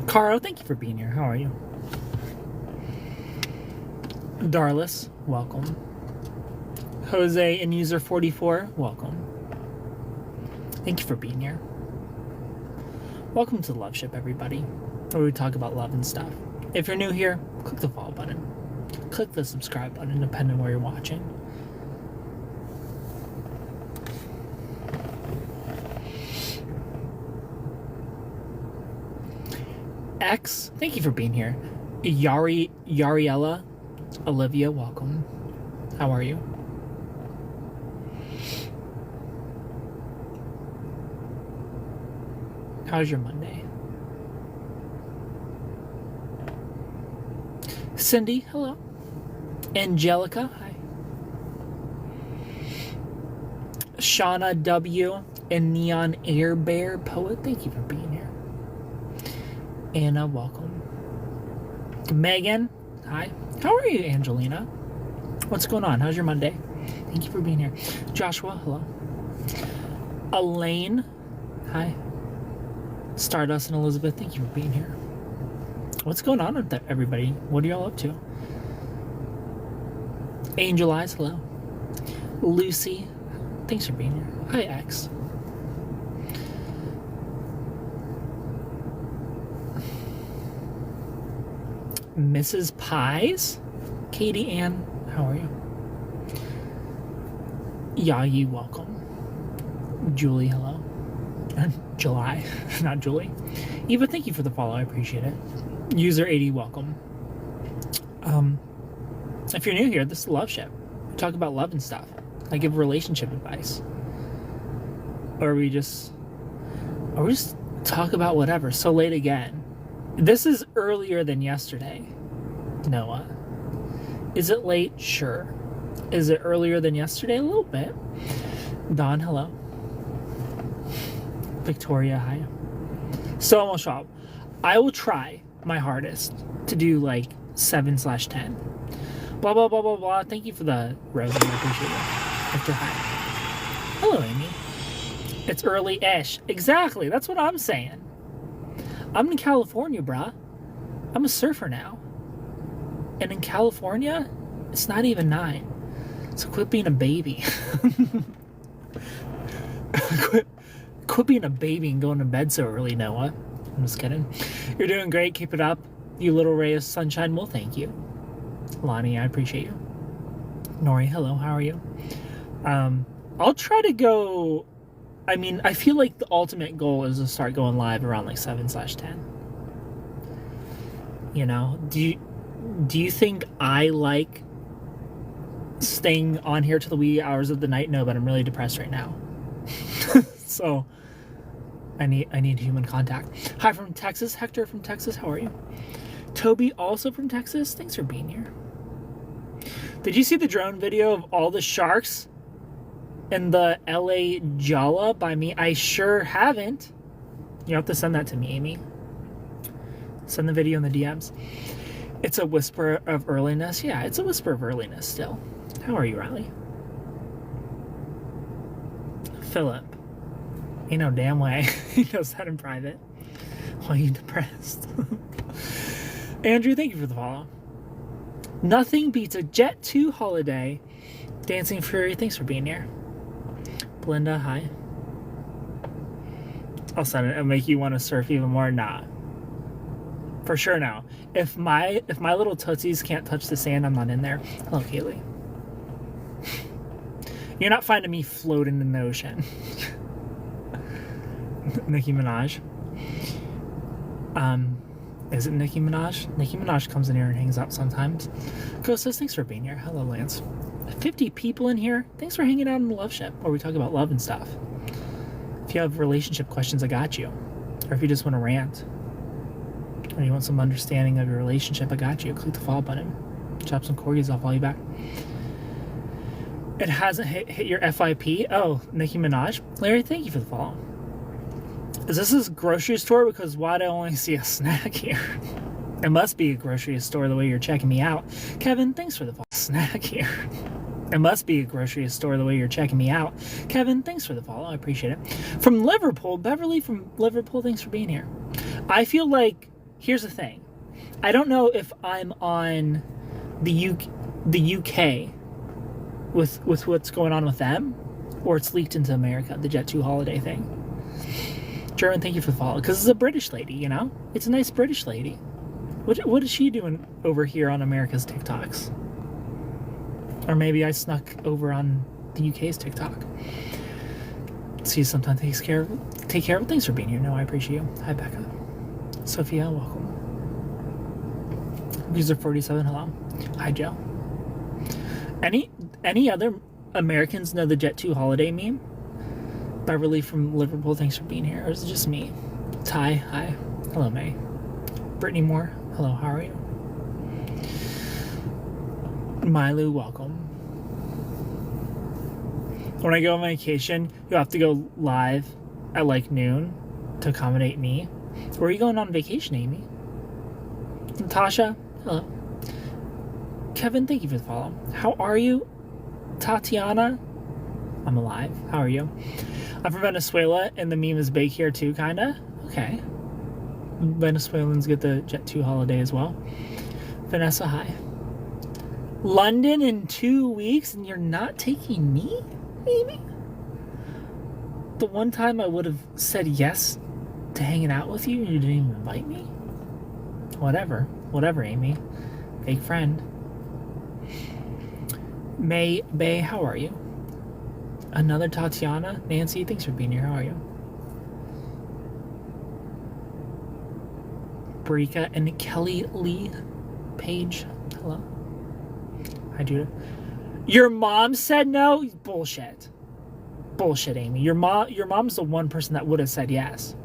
Caro, thank you for being here. How are you? Darlis, welcome. Jose and user 44, welcome. Thank you for being here. Welcome to Loveship, everybody, where we talk about love and stuff. If you're new here, click the follow button. Click the subscribe button, depending on where you're watching. X, thank you for being here. Yariella, Olivia, welcome. How are you? How's your Monday? Cindy, hello. Angelica, hi. Shauna W. and Neon Air Bear Poet, thank you for being here. Anna, welcome. Megan, hi. How are you, Angelina? What's going on? How's your Monday? Thank you for being here. Joshua, hello. Elaine, hi. Stardust and Elizabeth, thank you for being here. What's going on with everybody? What are y'all up to? Angel Eyes, hello. Lucy, thanks for being here. Hi, X. Mrs. Pies? Katie Ann, how are you? Yayi, welcome. Julie, hello. July, not Julie. Eva, thank you for the follow. I appreciate it. User 80, welcome. If you're new here, this is Loveship. We talk about love and stuff. I give relationship advice. Or we just talk about whatever. So late again. This is earlier than yesterday, Noah. Is it late? Sure. Is it earlier than yesterday? A little bit. Don, hello. Victoria, hi. So almost shop. I will try my hardest to do like 7/10. Blah blah blah blah blah. Thank you for the rose. I appreciate it. Victor, hi. Hello, Amy. It's early-ish. Exactly. That's what I'm saying. I'm in California, bruh. I'm a surfer now. And in California, it's not even 9. So quit being a baby. Quit being a baby and going to bed so early, Noah. I'm just kidding. You're doing great. Keep it up. You little ray of sunshine. Well, thank you. Lonnie, I appreciate you. Nori, hello. How are you? I'll try to go... I mean, I feel like the ultimate goal is to start going live around like 7/10. You know? Do you think I like staying on here till the wee hours of the night? No, but I'm really depressed right now. So I need human contact. Hi from Texas. Hector from Texas. How are you? Toby, also from Texas. Thanks for being here. Did you see the drone video of all the sharks in the LA Jala by me? I sure haven't. You have to send that to me, Amy. Send the video in the DMs. It's a whisper of earliness. Yeah, it's a whisper of earliness still. How are you, Riley? Philip. Ain't no damn way. He knows that in private. Why are you depressed? Andrew, thank you for the follow. Nothing beats a Jet 2 holiday. Dancing Fury, thanks for being here. Belinda, hi. I'll send it and make you want to surf even more. Nah. For sure now. If my little tootsies can't touch the sand, I'm not in there. Hello, Kaylee. You're not finding me floating in the ocean. Nicki Minaj. Is it Nicki Minaj? Nicki Minaj comes in here and hangs out sometimes. Ghost says, thanks for being here. Hello, Lance. 50 people in here. Thanks for hanging out in the Loveship, where we talk about love and stuff. If you have relationship questions, I got you. Or if you just want to rant, or you want some understanding of your relationship, I got you. Click the follow button. Chop some corgis, I'll follow you back. It hasn't hit your FIP. Oh, Nicki Minaj. Larry, thank you for the follow. Is this a grocery store? Because why'd I only see a snack here? It must be a grocery store the way you're checking me out. Kevin, thanks for the follow. Snack here. It must be a grocery store the way you're checking me out. Kevin, thanks for the follow. I appreciate it. From Liverpool, Beverly from Liverpool, thanks for being here. I feel like here's the thing. I don't know if I'm on the UK with what's going on with them, or it's leaked into America, the Jet2 holiday thing. German, thank you for the follow. Because it's a British lady, you know? It's a nice British lady. What is she doing over here on America's TikToks? Or maybe I snuck over on the UK's TikTok. See, sometimes take care of it. Thanks for being here. No, I appreciate you. Hi, Becca. Sophia, welcome. User 47, hello. Hi, Joe. Any other Americans know the Jet2 holiday meme? Beverly from Liverpool, thanks for being here. Or is it just me? Ty, hi. Hello, May. Brittany Moore, hello, how are you? Milu, welcome. When I go on vacation, you'll have to go live at like noon to accommodate me. Where are you going on vacation, Amy? Natasha, hello. Kevin, thank you for the follow. How are you? Tatiana, I'm alive. How are you? I'm from Venezuela, and the meme is big here too, kinda. Okay. Venezuelans get the Jet2 holiday as well. Vanessa, hi. London in 2 weeks, and you're not taking me? Maybe? The one time I would have said yes to hanging out with you, and you didn't even invite me? Whatever, Amy. Fake friend. May Bay, how are you? Another Tatiana. Nancy, thanks for being here. How are you? Brika and Kelly Lee Page. Hello. Hi, Judah. Your mom said no? Bullshit. Bullshit, Amy. Your mom's the one person that would have said yes.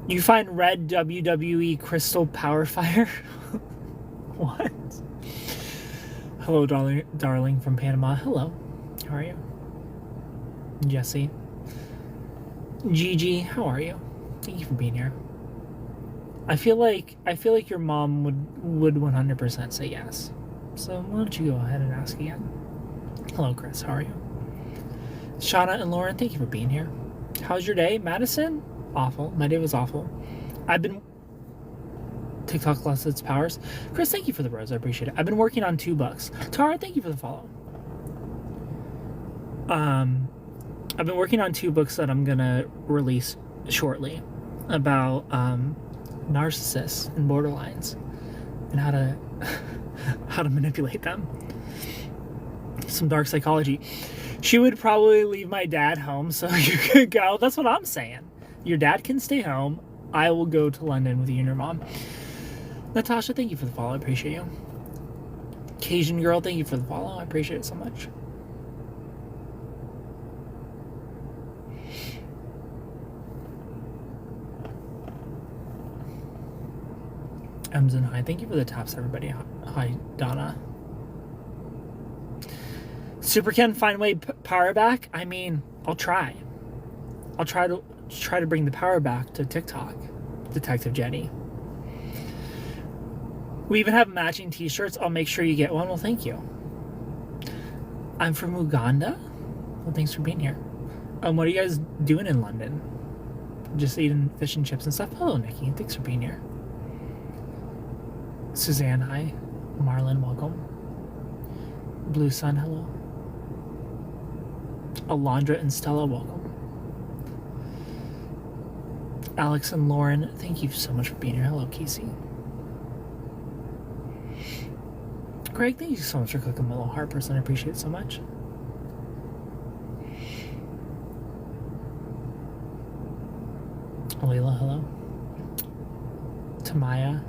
You find red WWE Crystal Power Fire? What? Hello, darling from Panama. Hello. How are you? Jesse. Gigi, how are you? Thank you for being here. I feel like your mom would 100% say yes. So why don't you go ahead and ask again? Hello, Chris. How are you? Shauna and Lauren, thank you for being here. How's your day? Madison? Awful. My day was awful. I've been... TikTok lost its powers. Chris, thank you for the rose. I appreciate it. I've been working on $2. Tara, thank you for the follow. I've been working on 2 books that I'm gonna release shortly about narcissists and borderlines and how to manipulate them. Some dark psychology. She would probably leave my dad home so you could go. That's what I'm saying. Your dad can stay home. I will go to London with you and your mom. Natasha, thank you for the follow. I appreciate you. Cajun girl, thank you for the follow. I appreciate it so much. Emson, hi. Thank you for the taps, everybody. Hi, Donna. Super Ken, find way power back. I mean, I'll try. I'll try to bring the power back to TikTok. Detective Jenny. We even have matching t-shirts. I'll make sure you get one. Well, thank you. I'm from Uganda. Well, thanks for being here. What are you guys doing in London? Just eating fish and chips and stuff? Hello, Nikki. Thanks for being here. Suzanne, hi. Marlon, welcome. Blue Sun, hello. Alondra and Stella, welcome. Alex and Lauren, thank you so much for being here. Hello, Casey. Greg, thank you so much for clicking my little heart person. I appreciate it so much. Layla, hello. Tamaya.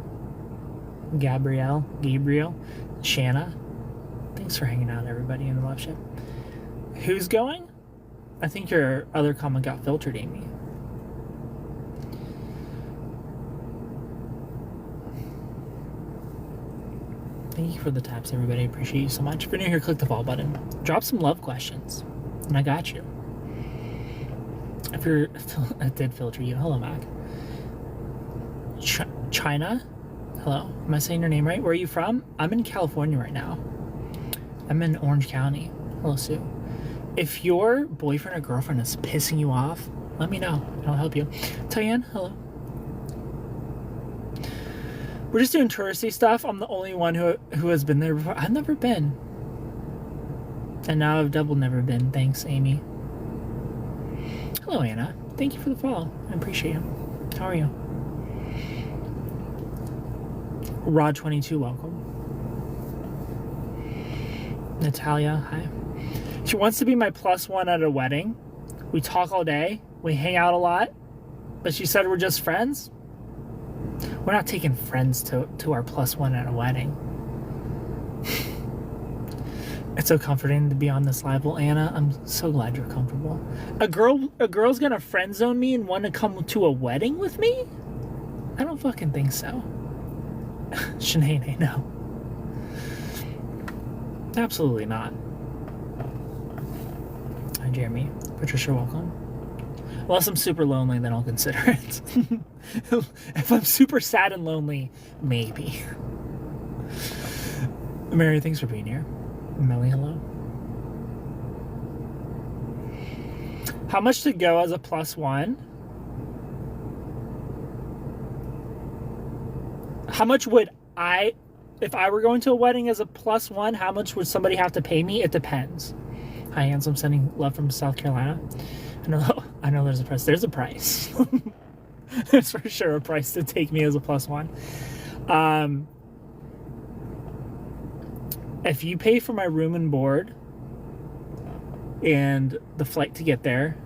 Gabriel. Shanna. Thanks for hanging out, everybody in the Loveship. Who's going? I think your other comment got filtered, Amy. Thank you for the taps, everybody. I appreciate you so much. If you're new here, click the follow button. Drop some love questions, and I got you. If you're... I did filter you. Hello, Mac. China? Hello. Am I saying your name right? Where are you from? I'm in California right now. I'm in Orange County. Hello, Sue. If your boyfriend or girlfriend is pissing you off, let me know, and I'll help you. Tyann, hello. We're just doing touristy stuff. I'm the only one who has been there before. I've never been. And now I've double never been. Thanks, Amy. Hello, Anna. Thank you for the follow. I appreciate you. How are you? Rod22, welcome. Natalia, hi. She wants to be my +1 at a wedding. We talk all day. We hang out a lot. But she said we're just friends. We're not taking friends to our +1 at a wedding. It's so comforting to be on this live. Well, Anna, I'm so glad you're comfortable. A girl's gonna friend zone me and want to come to a wedding with me? I don't fucking think so. Shanae, no. Absolutely not. Hi, Jeremy. Patricia, welcome. Unless I'm super lonely, then I'll consider it. If I'm super sad and lonely, maybe. Mary, thanks for being here. Melly, hello. How much to go as a +1? How much would if I were going to a wedding as a +1, how much would somebody have to pay me? It depends. Hi, Hans, I'm sending love from South Carolina. I know there's a price. There's a price. There's for sure a price to take me as a +1. If you pay for my room and board and the flight to get there,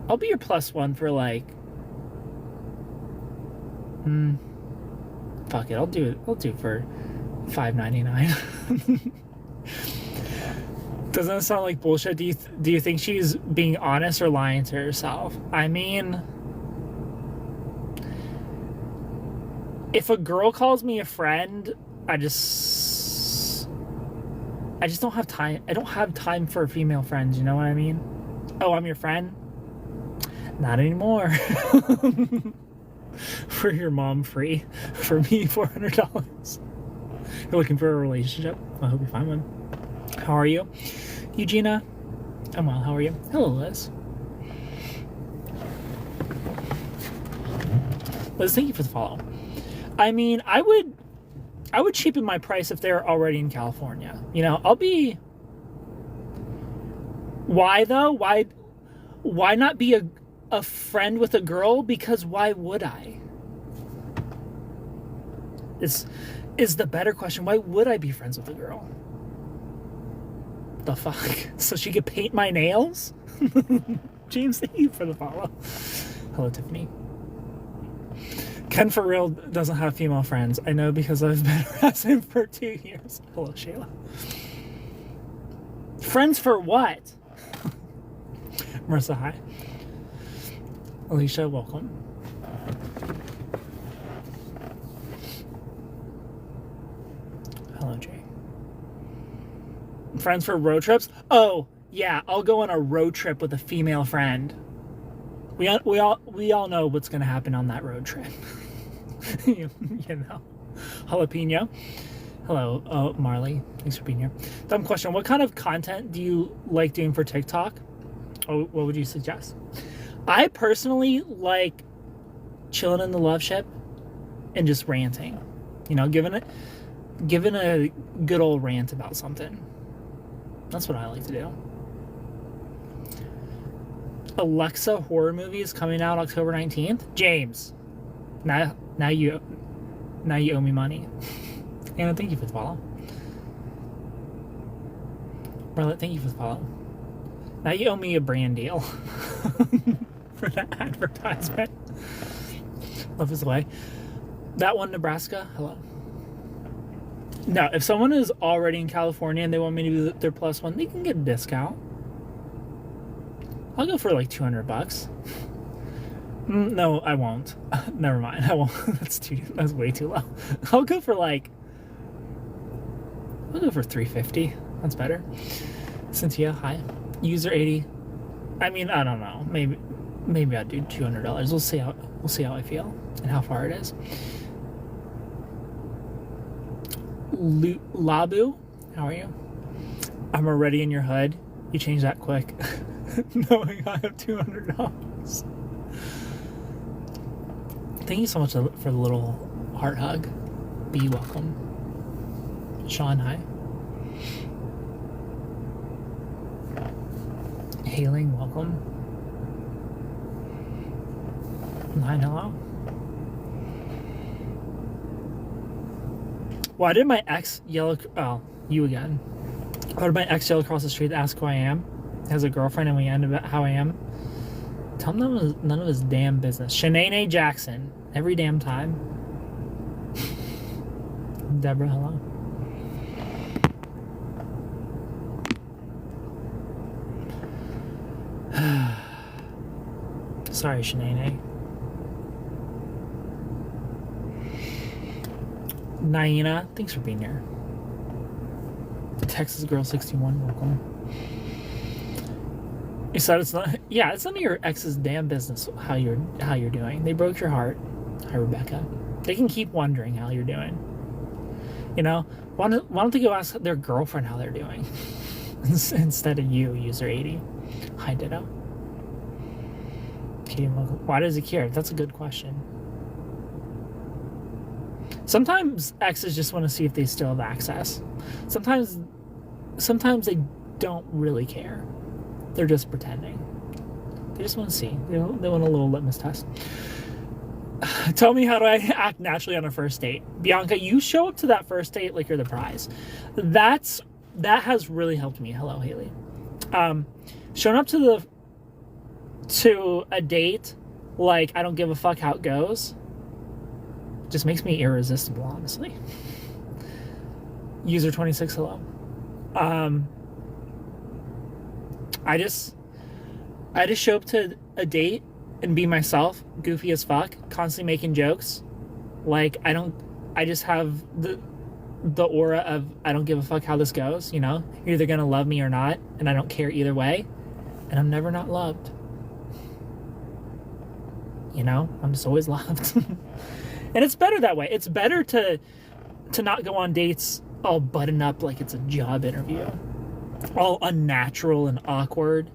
I'll be your +1 for like, fuck it, I'll do it for $5.99. Doesn't it sound like bullshit? Do you think she's being honest or lying to herself? I mean, if a girl calls me a friend, I just don't have time. I don't have time for female friends, you know what I mean? Oh, I'm your friend? Not anymore. For your mom, free. For me, $400. You're looking for a relationship? I hope you find one. How are you? Eugenia? I'm well, how are you? Hello, Liz. Liz, thank you for the follow. I mean, I would cheapen my price if they're already in California. You know, I'll be... Why, though? Why not be a friend with a girl? Because why would I? Is the better question. Why would I be friends with a girl? The fuck? So she could paint my nails? James, thank you for the follow. Hello, Tiffany. Ken for real doesn't have female friends. I know because I've been harassing him for 2 years. Hello, Shayla. Friends for what? Marissa, hi. Alicia, welcome. Hello, Jay. Friends for road trips? Oh, yeah, I'll go on a road trip with a female friend. We all know what's going to happen on that road trip. you know. Jalapeno. Hello, Marley. Thanks for being here. Dumb question. What kind of content do you like doing for TikTok? Oh, what would you suggest? I personally like chilling in the Loveship and just ranting. You know, giving a good old rant about something. That's what I like to do. Alexa horror movie is coming out October 19th. James, now you owe me money. Anna, thank you for the follow. Marlette, thank you for the follow. Now you owe me a brand deal for that advertisement. Love is the way. That one, Nebraska. Hello. No, if someone is already in California and they want me to be their +1, they can get a discount. I'll go for like $200. No, I won't. Never mind. I won't. That's way too low. I'll go for $350. That's better. Cynthia, hi. User 80. I mean, I don't know. Maybe I'll do $200. We'll see how I feel and how far it is. Labu, how are you? I'm already in your hood. You changed that quick. Knowing I have $200. Thank you so much for the little Heart hug. Be welcome. Sean, hi. Hailing, welcome. 9, hello. Why did my ex yell? Oh, you again. Why did my ex yell across the street to ask who I am? Has a girlfriend and we end about how I am? Tell him none of his damn business. Shanae Jackson. Every damn time. Deborah, hello. Sorry, Shanae. Naina, thanks for being here. Texas Girl 61, welcome. You said it's not. Yeah, it's none of your ex's damn business how you're doing. They broke your heart. Hi, Rebecca. They can keep wondering how you're doing. You know, why don't they go ask their girlfriend how they're doing instead of you, user 80. Hi, Ditto. Okay, why does he care? That's a good question. Sometimes exes just want to see if they still have access. Sometimes they don't really care. They're just pretending. They just want to see. They want a little litmus test. Tell me, how do I act naturally on a first date? Bianca, you show up to that first date like you're the prize. That has really helped me. Hello, Haley. Showing up to a date like I don't give a fuck how it goes just makes me irresistible, honestly. User 26, hello. I just show up to a date and be myself, goofy as fuck, constantly making jokes. Like I just have the aura of I don't give a fuck how this goes, you know? You're either gonna love me or not, and I don't care either way. And I'm never not loved. You know? I'm just always loved. And it's better that way. It's better to not go on dates all button up like it's a job interview. All unnatural and awkward.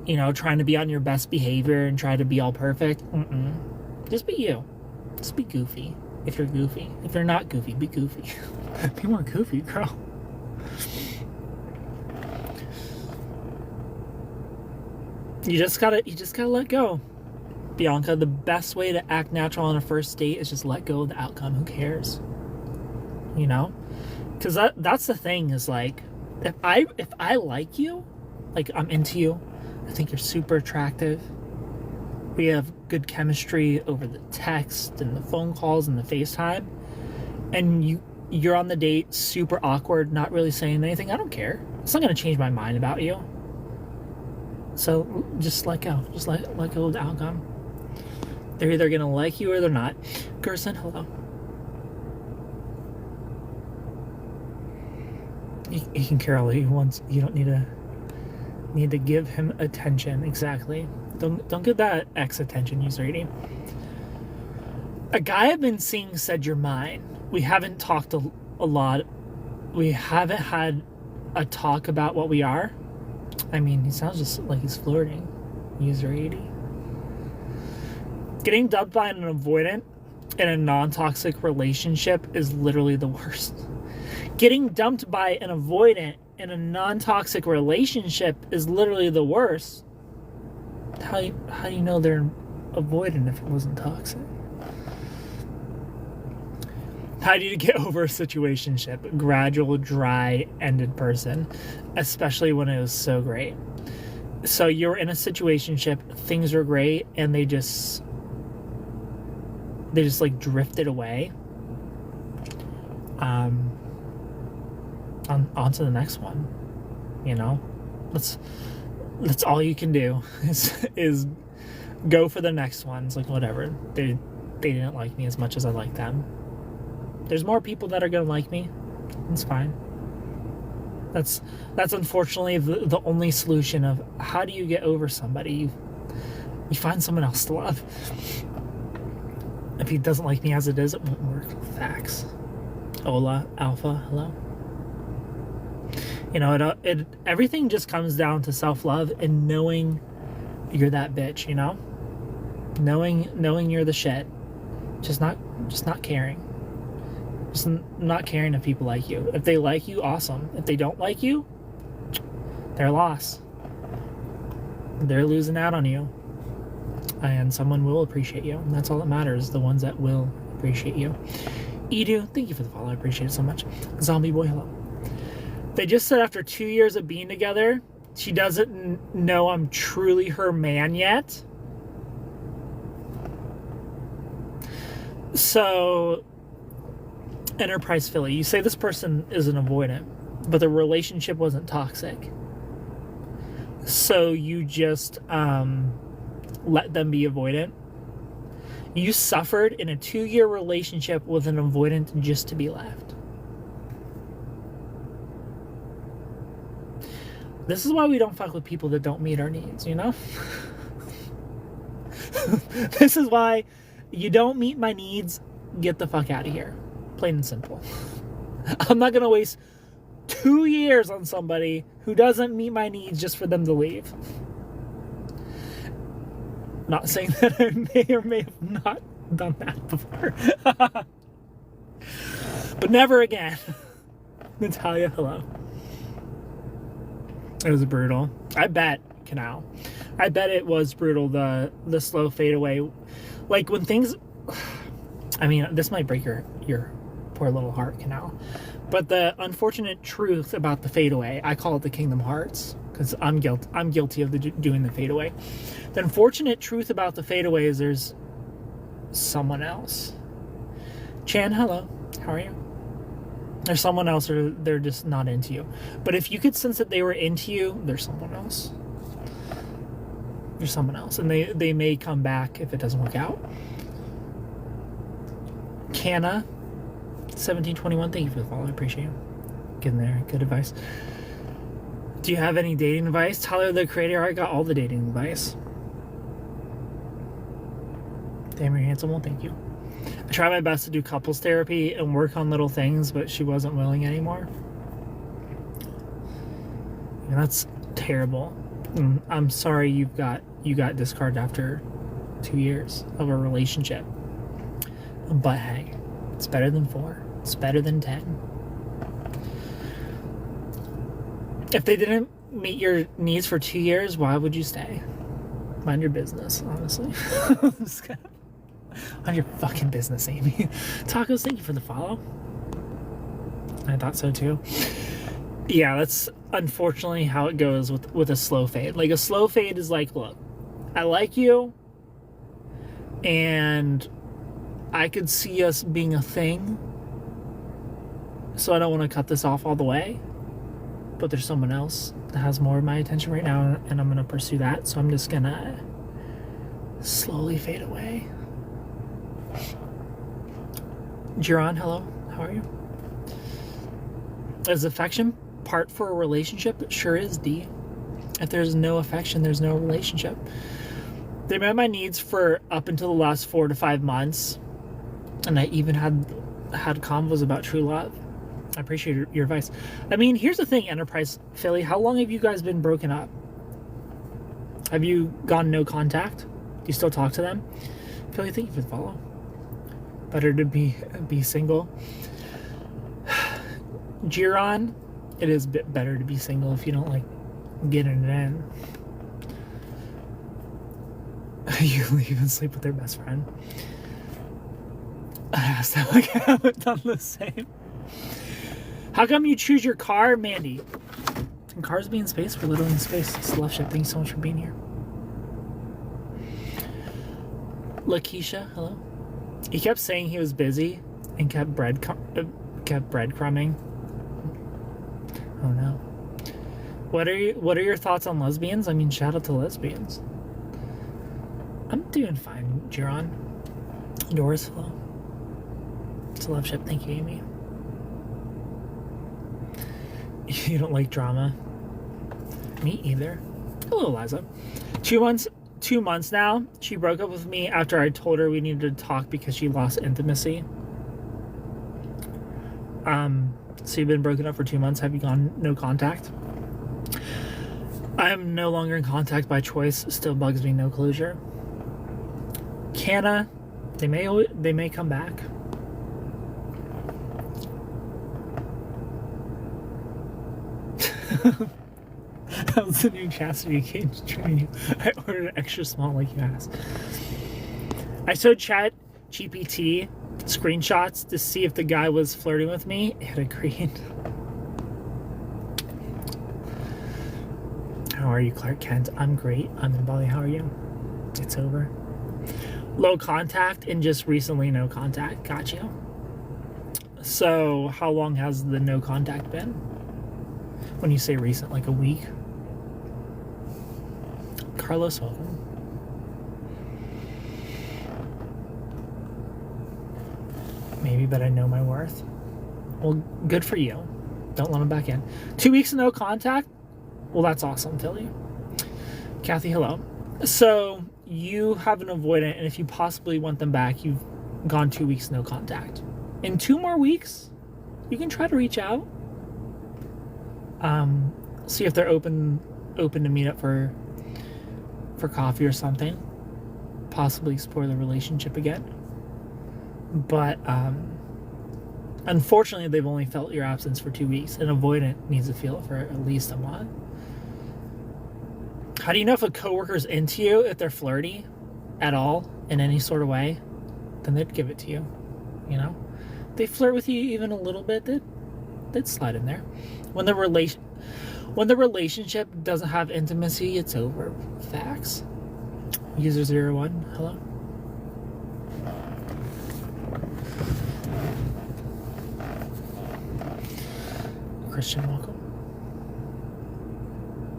You know, trying to be on your best behavior and try to be all perfect. Just be you. Just be goofy. If you're goofy. If you're not goofy, be goofy. Be more goofy, girl. You just gotta let go. Bianca, the best way to act natural on a first date is just let go of the outcome. Who cares? You know? Because that's the thing is like, if I like you, like I'm into you, I think you're super attractive, we have good chemistry over the text and the phone calls and the FaceTime, and you're on the date super awkward, not really saying anything, I don't care. It's not going to change my mind about you. So just let go. Just let go of the outcome. They're either going to like you or they're not. Gerson, hello. He can care all he wants. You don't need to give him attention. Exactly. Don't give that ex attention, user 80. A guy I've been seeing said you're mine. We haven't talked a lot. We haven't had a talk about what we are. I mean, he sounds just like he's flirting. User 80. Getting dumped by an avoidant in a non-toxic relationship is literally the worst. Getting dumped by an avoidant in a non-toxic relationship is literally the worst. How do you know they're avoidant if it wasn't toxic? How do you get over a situationship? Gradual, dry, ended person, especially when it was so great. So you're in a situationship, things are great, and they just like drifted away. On to the next one. You know, that's all you can do is go for the next one. It's like whatever. They didn't like me as much as I like them. There's more people that are gonna like me. It's fine. That's unfortunately the only solution of how do you get over somebody. You find someone else to love. If he doesn't like me as it is, it won't work. Facts. Ola, Alpha, hello. You know, everything just comes down to self-love and knowing you're that bitch, you know? Knowing you're the shit. Just not caring. Just not caring if people like you. If they like you, awesome. If they don't like you, they're lost. They're losing out on you. And someone will appreciate you. And that's all that matters. The ones that will appreciate you. Edu, thank you for the follow. I appreciate it so much. Zombie Boy, hello. They just said after 2 years of being together, she doesn't know I'm truly her man yet. So, Enterprise Philly, you say this person is an avoidant, but the relationship wasn't toxic. So you just let them be avoidant. You suffered in a 2-year relationship with an avoidant just to be left. This is why we don't fuck with people that don't meet our needs, you know? This is why you don't meet my needs, get the fuck out of here. Plain and simple. I'm not going to waste 2 years on somebody who doesn't meet my needs just for them to leave. Not saying that I may or may have not done that before. But never again. Natalia, hello. It was brutal. I bet, Canal. I bet it was brutal, the slow fade away. Like when things... I mean, this might break your poor little heart, Canal. But the unfortunate truth about the fade away, I call it the Kingdom Hearts, because I'm guilty of doing the fade away. The unfortunate truth about the fade away is there's someone else. Chan, hello. How are you? There's someone else, or they're just not into you. But if you could sense that they were into you, there's someone else. There's someone else. And they may come back if it doesn't work out. Canna 1721, thank you for the follow. I appreciate you. Getting there. Good advice. Do you have any dating advice? Tyler, the creator, I got all the dating advice. Damn, you're handsome. Well, thank you. I tried my best to do couples therapy and work on little things, but she wasn't willing anymore. And that's terrible. And I'm sorry you got discarded after 2 years of a relationship. But hey, it's better than 4. It's better than 10. If they didn't meet your needs for 2 years, why would you stay? Mind your business, honestly. Mind your fucking business, Amy. Tacos, thank you for the follow. I thought so too. Yeah, that's unfortunately how it goes with a slow fade. Like a slow fade is like, look, I like you, and I could see us being a thing, so I don't want to cut this off all the way. But there's someone else that has more of my attention right now, and I'm going to pursue that, so I'm just going to slowly fade away. Jiran, hello. How are you? Is affection part for a relationship? It sure is, D. If there's no affection, there's no relationship. They met my needs for up until the last 4 to 5 months, and I even had convos about true love. I appreciate your advice. I mean, here's the thing, Enterprise Philly. How long have you guys been broken up? Have you gone no contact? Do you still talk to them? Philly, thank you for the follow. Better to be single. Jiran, it is a bit better to be single if you don't like getting it in. You leave and sleep with their best friend. I asked that like I haven't done the same. How come you choose your car, Mandy? And cars be in space, we're literally in space. It's Loveship. Thanks so much for being here. Lakeisha, hello. He kept saying he was busy and kept breadcrumbing. Oh no. What are your thoughts on lesbians? I mean, shout out to lesbians. I'm doing fine, Jiran. Doris, hello. It's a Loveship. Thank you, Amy. You don't like drama? Me either. Hello, Liza. 2 months now. She broke up with me after I told her we needed to talk because she lost intimacy. So you've been broken up for 2 months. Have you gone no contact? I am no longer in contact by choice. Still bugs me, no closure. Canna, They may come back. That was the new chastity cage training. I ordered an extra small like you asked. I showed Chat GPT screenshots to see if the guy was flirting with me. It agreed. How are you, Clark Kent? I'm great. I'm in Bali. How are you? It's over. Low contact and just recently no contact. Got you. So how long has the no contact been? When you say recent, like a week? Carlos, welcome. Maybe, but I know my worth. Well, good for you. Don't let him back in. 2 weeks of no contact? Well, that's awesome, Philly. Kathy, hello. So you have an avoidant, and if you possibly want them back, you've gone 2 weeks no contact. In 2 more weeks, you can try to reach out. See if they're open to meet up for coffee or something. Possibly explore the relationship again. But unfortunately, they've only felt your absence for 2 weeks. An avoidant needs to feel it for at least a month. How do you know if a coworker's into you? If they're flirty at all in any sort of way, then they'd give it to you. You know, they flirt with you even a little bit. They'd slide in there. When the relationship doesn't have intimacy, it's over. Facts. User 01, hello. Christian, welcome.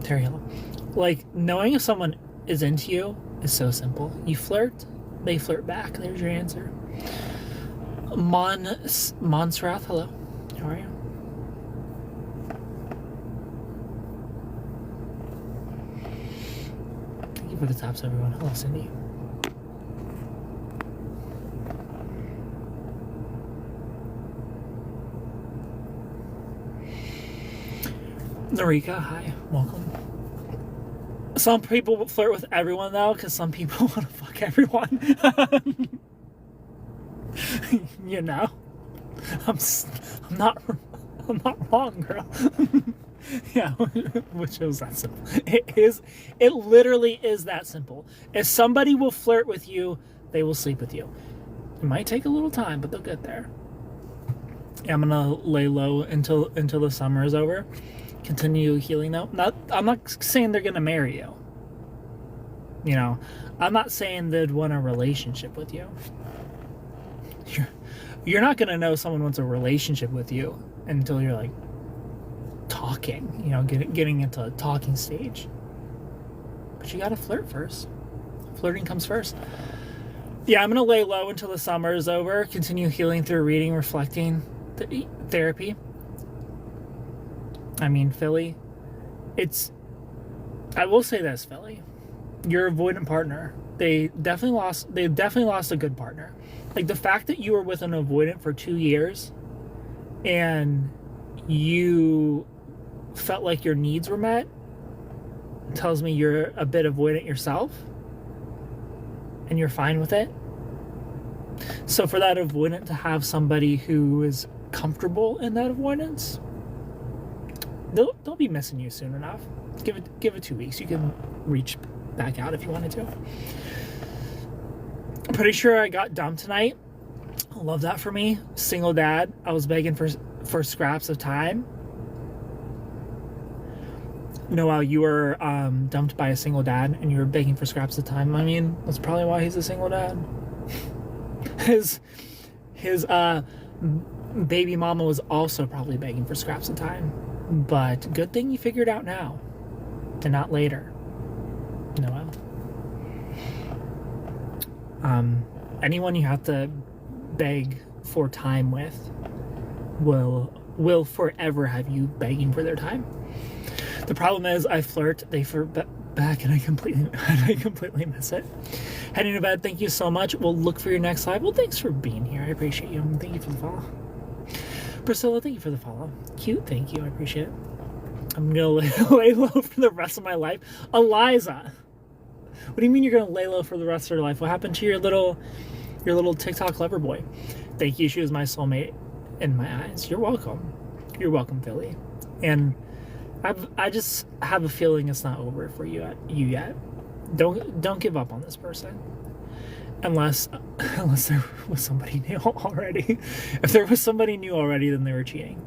Terry, hello. Like, knowing if someone is into you is so simple. You flirt, they flirt back. There's your answer. Monsrath, hello. How are you? Thank you for the taps, everyone. Hello, Cindy. Narika, hi. Welcome. Some people flirt with everyone, though, because some people want to fuck everyone. You know? I'm not wrong, girl. Yeah, which is that simple. It literally is that simple. If somebody will flirt with you, they will sleep with you. It might take a little time, but they'll get there. Yeah, I'm gonna lay low until the summer is over. Continue healing though. I'm not saying they're gonna marry you. You know, I'm not saying they'd want a relationship with you. You're not gonna know someone wants a relationship with you until you're like talking. You know, getting into a talking stage. But you gotta flirt first. Flirting comes first. Yeah, I'm gonna lay low until the summer is over. Continue healing through reading, reflecting, therapy. I mean, Philly, I will say this, Philly, your avoidant partner, they definitely lost a good partner. Like, the fact that you were with an avoidant for 2 years and you felt like your needs were met tells me you're a bit avoidant yourself and you're fine with it. So for that avoidant to have somebody who is comfortable in that avoidance, they'll be missing you soon enough. Give it 2 weeks. You can reach back out if you wanted to. I'm pretty sure I got dumped tonight. I love that for me. Single dad. I was begging for scraps of time. Noel, you were dumped by a single dad and you were begging for scraps of time. I mean, that's probably why he's a single dad. His baby mama was also probably begging for scraps of time. But good thing you figured out now and not later. Noel. Anyone you have to beg for time with will forever have you begging for their time. The problem is I flirt, they flirt back, and I completely miss it. Heading to bed, thank you so much. We'll look for your next live. Well, thanks for being here. I appreciate you. Thank you for the follow. Priscilla, thank you for the follow. Cute, thank you. I appreciate it. I'm going to lay low for the rest of my life. Eliza, what do you mean you're going to lay low for the rest of your life? What happened to your little Your little TikTok lover boy. Thank you. She was my soulmate in my eyes. You're welcome. You're welcome, Philly. And I just have a feeling it's not over for you yet. Don't give up on this person. Unless there was somebody new already. If there was somebody new already, then they were cheating.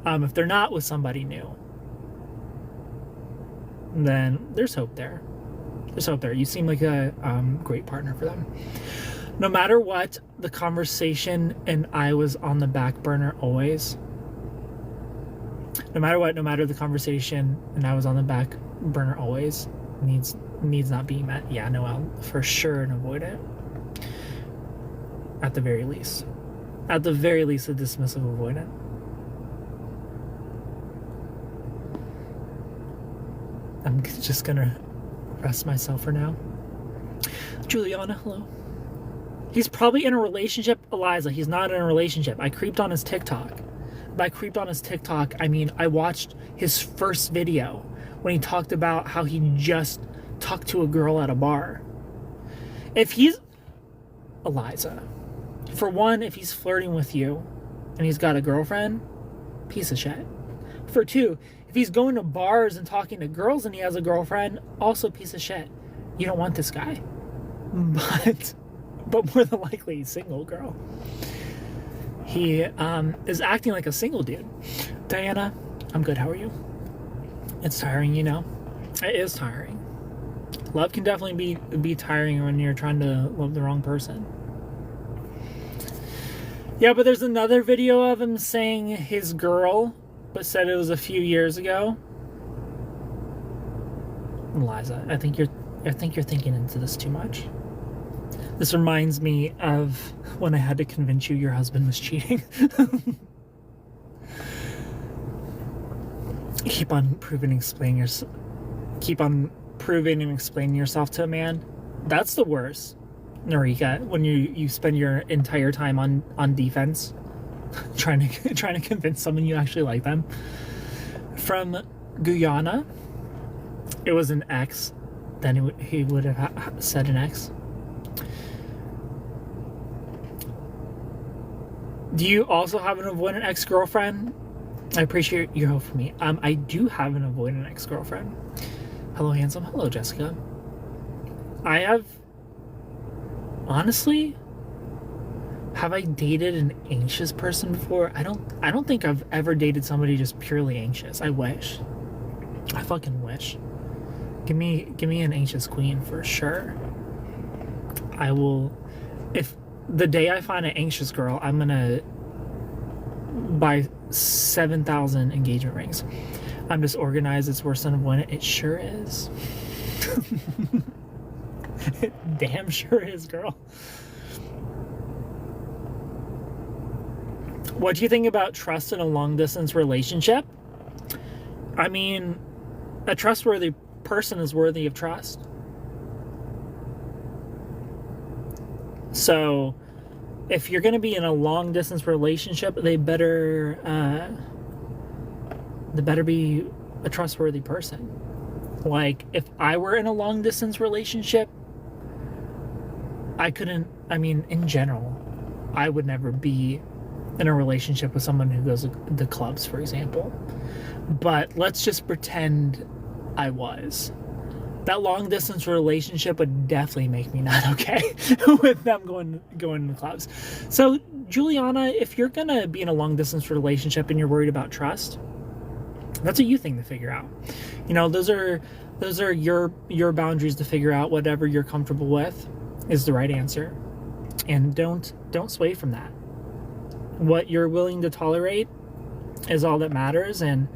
If they're not with somebody new, then there's hope there. There's hope there. You seem like a great partner for them. No matter what, the conversation and I was on the back burner always. No matter what, no matter the conversation and I was on the back burner always needs not being met. Yeah, Noel, for sure, and avoid it. At the very least. At the very least, a dismissive avoidant. I'm just gonna rest myself for now. Juliana, hello. He's probably in a relationship, Eliza. He's not in a relationship. I creeped on his TikTok. By creeped on his TikTok, I mean I watched his first video when he talked about how he just talked to a girl at a bar. If he's... Eliza. For one, if he's flirting with you and he's got a girlfriend, piece of shit. For two, if he's going to bars and talking to girls and he has a girlfriend, also piece of shit. You don't want this guy. But more than likely, he's single, girl. He is acting like a single dude. Diana, I'm good. How are you? It's tiring, you know. It is tiring. Love can definitely be tiring when you're trying to love the wrong person. Yeah, but there's another video of him saying his girl, but said it was a few years ago. Eliza, I think you're thinking into this too much. This reminds me of when I had to convince you your husband was cheating. Keep on proving and explaining yourself to a man. That's the worst, Narika, when you spend your entire time on defense trying to convince someone you actually like them. From Guyana, it was an ex. Then he would have said an ex. Do you also have an avoidant ex-girlfriend? I appreciate your hope for me. I do have an avoidant ex-girlfriend. Hello, handsome. Hello, Jessica. I have... Honestly, have I dated an anxious person before? I don't think I've ever dated somebody just purely anxious. I wish. I fucking wish. Give me an anxious queen for sure. I will... If the day I find an anxious girl, I'm gonna buy 7,000 engagement rings. I'm just organized. It's worse than avoidant. It sure is. It damn sure is, girl. What do you think about trust in a long-distance relationship? I mean, a trustworthy person is worthy of trust. So, if you're going to be in a long-distance relationship, they better be a trustworthy person. Like, if I were in a long-distance relationship, in general, I would never be in a relationship with someone who goes to the clubs, for example. But let's just pretend I was. That long-distance relationship would definitely make me not okay with them going to the clubs. So, Juliana, if you're going to be in a long-distance relationship and you're worried about trust, that's a you thing to figure out. You know, those are your boundaries to figure out. Whatever you're comfortable with is the right answer. And don't sway from that. What you're willing to tolerate is all that matters, and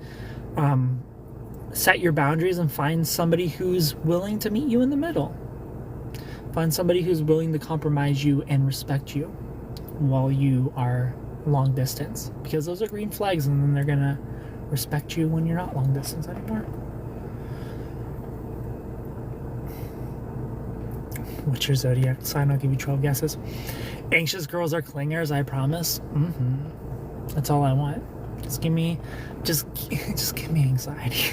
set your boundaries and find somebody who's willing to meet you in the middle. Find somebody who's willing to compromise you and respect you while you are long distance, because those are green flags, and then they're gonna respect you when you're not long distance anymore. What's your zodiac sign? I'll give you 12 guesses. Anxious girls are clingers, I promise. That's all I want. Just give me anxiety.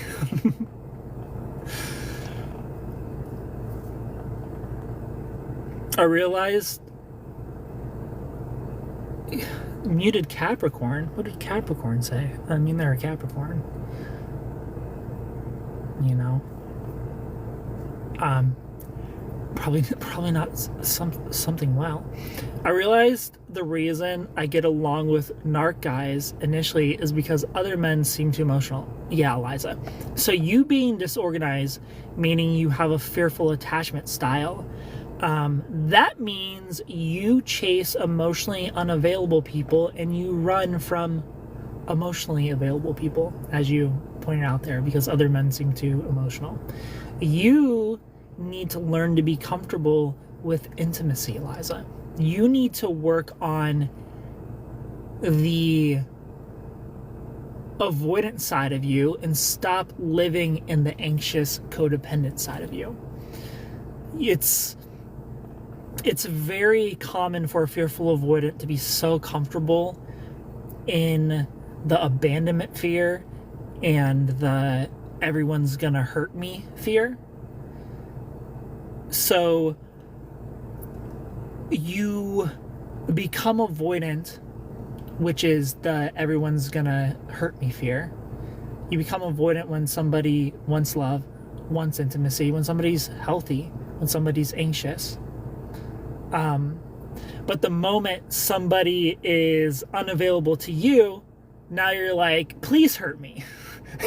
I realized Muted Capricorn? What did Capricorn say? I mean, they're a Capricorn. You know? Probably not something well. I realized the reason I get along with narc guys initially is because other men seem too emotional. Yeah, Eliza. So you being disorganized, meaning you have a fearful attachment style, that means you chase emotionally unavailable people and you run from emotionally available people, as you pointed out there, because other men seem too emotional. You need to learn to be comfortable with intimacy, Eliza. You need to work on the avoidant side of you and stop living in the anxious, codependent side of you. It's very common for a fearful avoidant to be so comfortable in the abandonment fear and the everyone's gonna hurt me fear. So you become avoidant, which is the everyone's gonna hurt me fear. You become avoidant when somebody wants love, wants intimacy, when somebody's healthy, when somebody's anxious. But the moment somebody is unavailable to you, now you're like, please hurt me.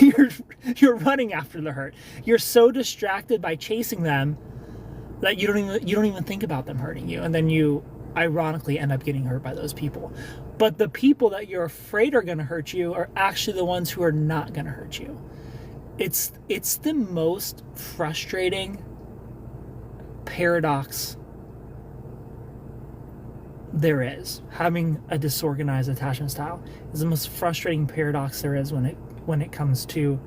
You're running after the hurt. You're so distracted by chasing them that you don't even think about them hurting you, and then you ironically end up getting hurt by those people. But the people that you're afraid are going to hurt you are actually the ones who are not going to hurt you. It's the most frustrating paradox there is. Having a disorganized attachment style is the most frustrating paradox there is when it comes to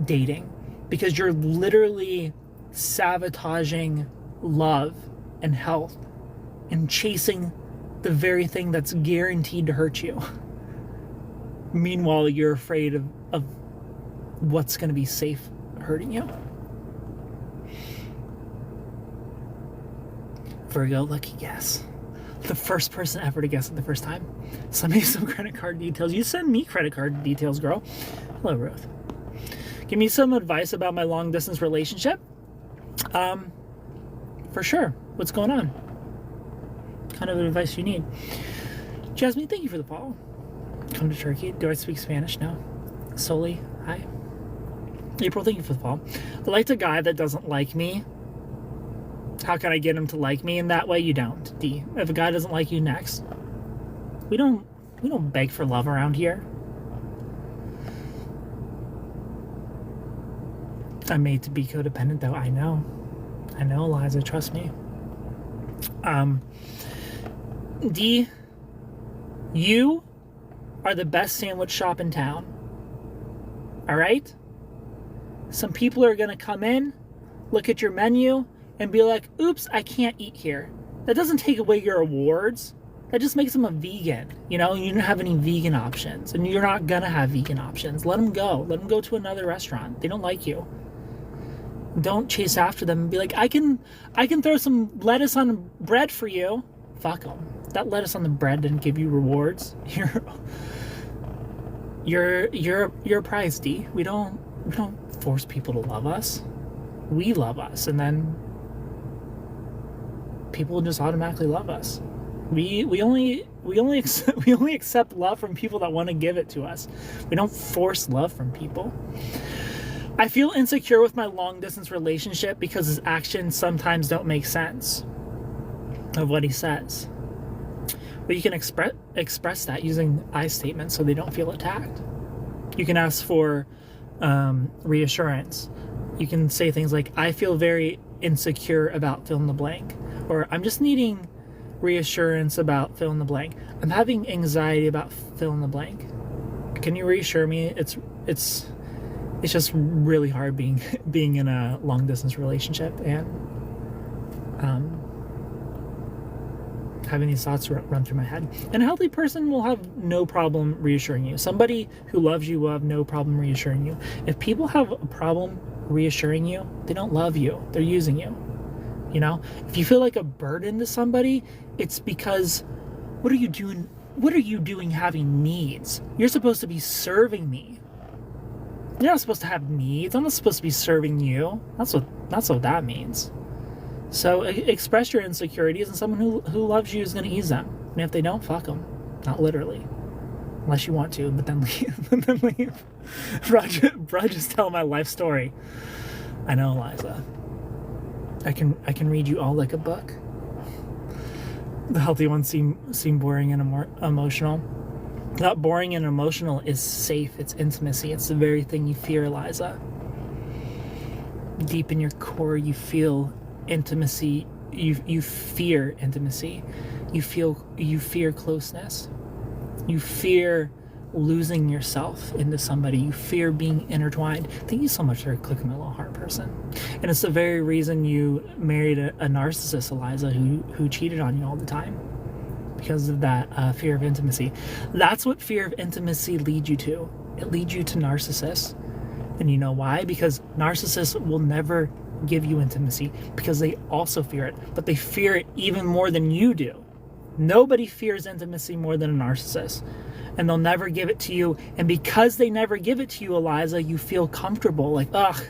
dating, because you're literally sabotaging love and health and chasing the very thing that's guaranteed to hurt you. Meanwhile, you're afraid of what's going to be safe hurting you. Virgo, lucky guess. The first person ever to guess it the first time. Send me some credit card details. You send me credit card details, girl. Hello, Ruth. Give me some advice about my long distance relationship. For sure. What's going on? What kind of advice you need? Jasmine, thank you for the follow. Come to Turkey. Do I speak Spanish? No. Soli, hi. April, thank you for the follow. I liked a guy that doesn't like me. How can I get him to like me? And that way you don't. D. If a guy doesn't like you, next. We don't beg for love around here. I'm made to be codependent, though. I know, Eliza. Trust me. D. You are the best sandwich shop in town. All right? Some people are going to come in, look at your menu, and be like, oops, I can't eat here. That doesn't take away your awards. That just makes them a vegan. You know, you don't have any vegan options, and you're not going to have vegan options. Let them go. Let them go to another restaurant. They don't like you. Don't chase after them and be like, I can throw some lettuce on bread for you. Fuck them. That lettuce on the bread didn't give you rewards. You're a prize, D. We don't force people to love us. We love us, and then people just automatically love us. We only accept love from people that want to give it to us. We don't force love from people. I feel insecure with my long distance relationship because his actions sometimes don't make sense of what he says. But you can express that using I statements so they don't feel attacked. You can ask for reassurance. You can say things like, I feel very insecure about fill in the blank, or I'm just needing reassurance about fill in the blank. I'm having anxiety about fill in the blank. Can you reassure me? It's just really hard being in a long distance relationship and having these thoughts run through my head. And a healthy person will have no problem reassuring you. Somebody who loves you will have no problem reassuring you. If people have a problem reassuring you, they don't love you. They're using you. You know, if you feel like a burden to somebody, it's because what are you doing what are you doing having needs? You're supposed to be serving me. You're not supposed to have needs. I'm not supposed to be serving you. That's what that means. So express your insecurities, and someone who loves you is going to ease them. And if they don't, fuck them. Not literally. Unless you want to, but then leave. Then leave. Bro, just tell my life story. I know, Eliza. I can read you all like a book. The healthy ones seem boring and emotional. Not boring and emotional is safe. It's intimacy. It's the very thing you fear, Eliza. Deep in your core, you feel intimacy. You fear intimacy. You fear closeness. You fear losing yourself into somebody. You fear being intertwined. Thank you so much for clicking my little heart, person. And it's the very reason you married a narcissist, Eliza, who cheated on you all the time. Because of that fear of intimacy. That's what fear of intimacy leads you to. It leads you to narcissists. And you know why? Because narcissists will never give you intimacy because they also fear it. But they fear it even more than you do. Nobody fears intimacy more than a narcissist. And they'll never give it to you. And because they never give it to you, Eliza, you feel comfortable. Like, ugh,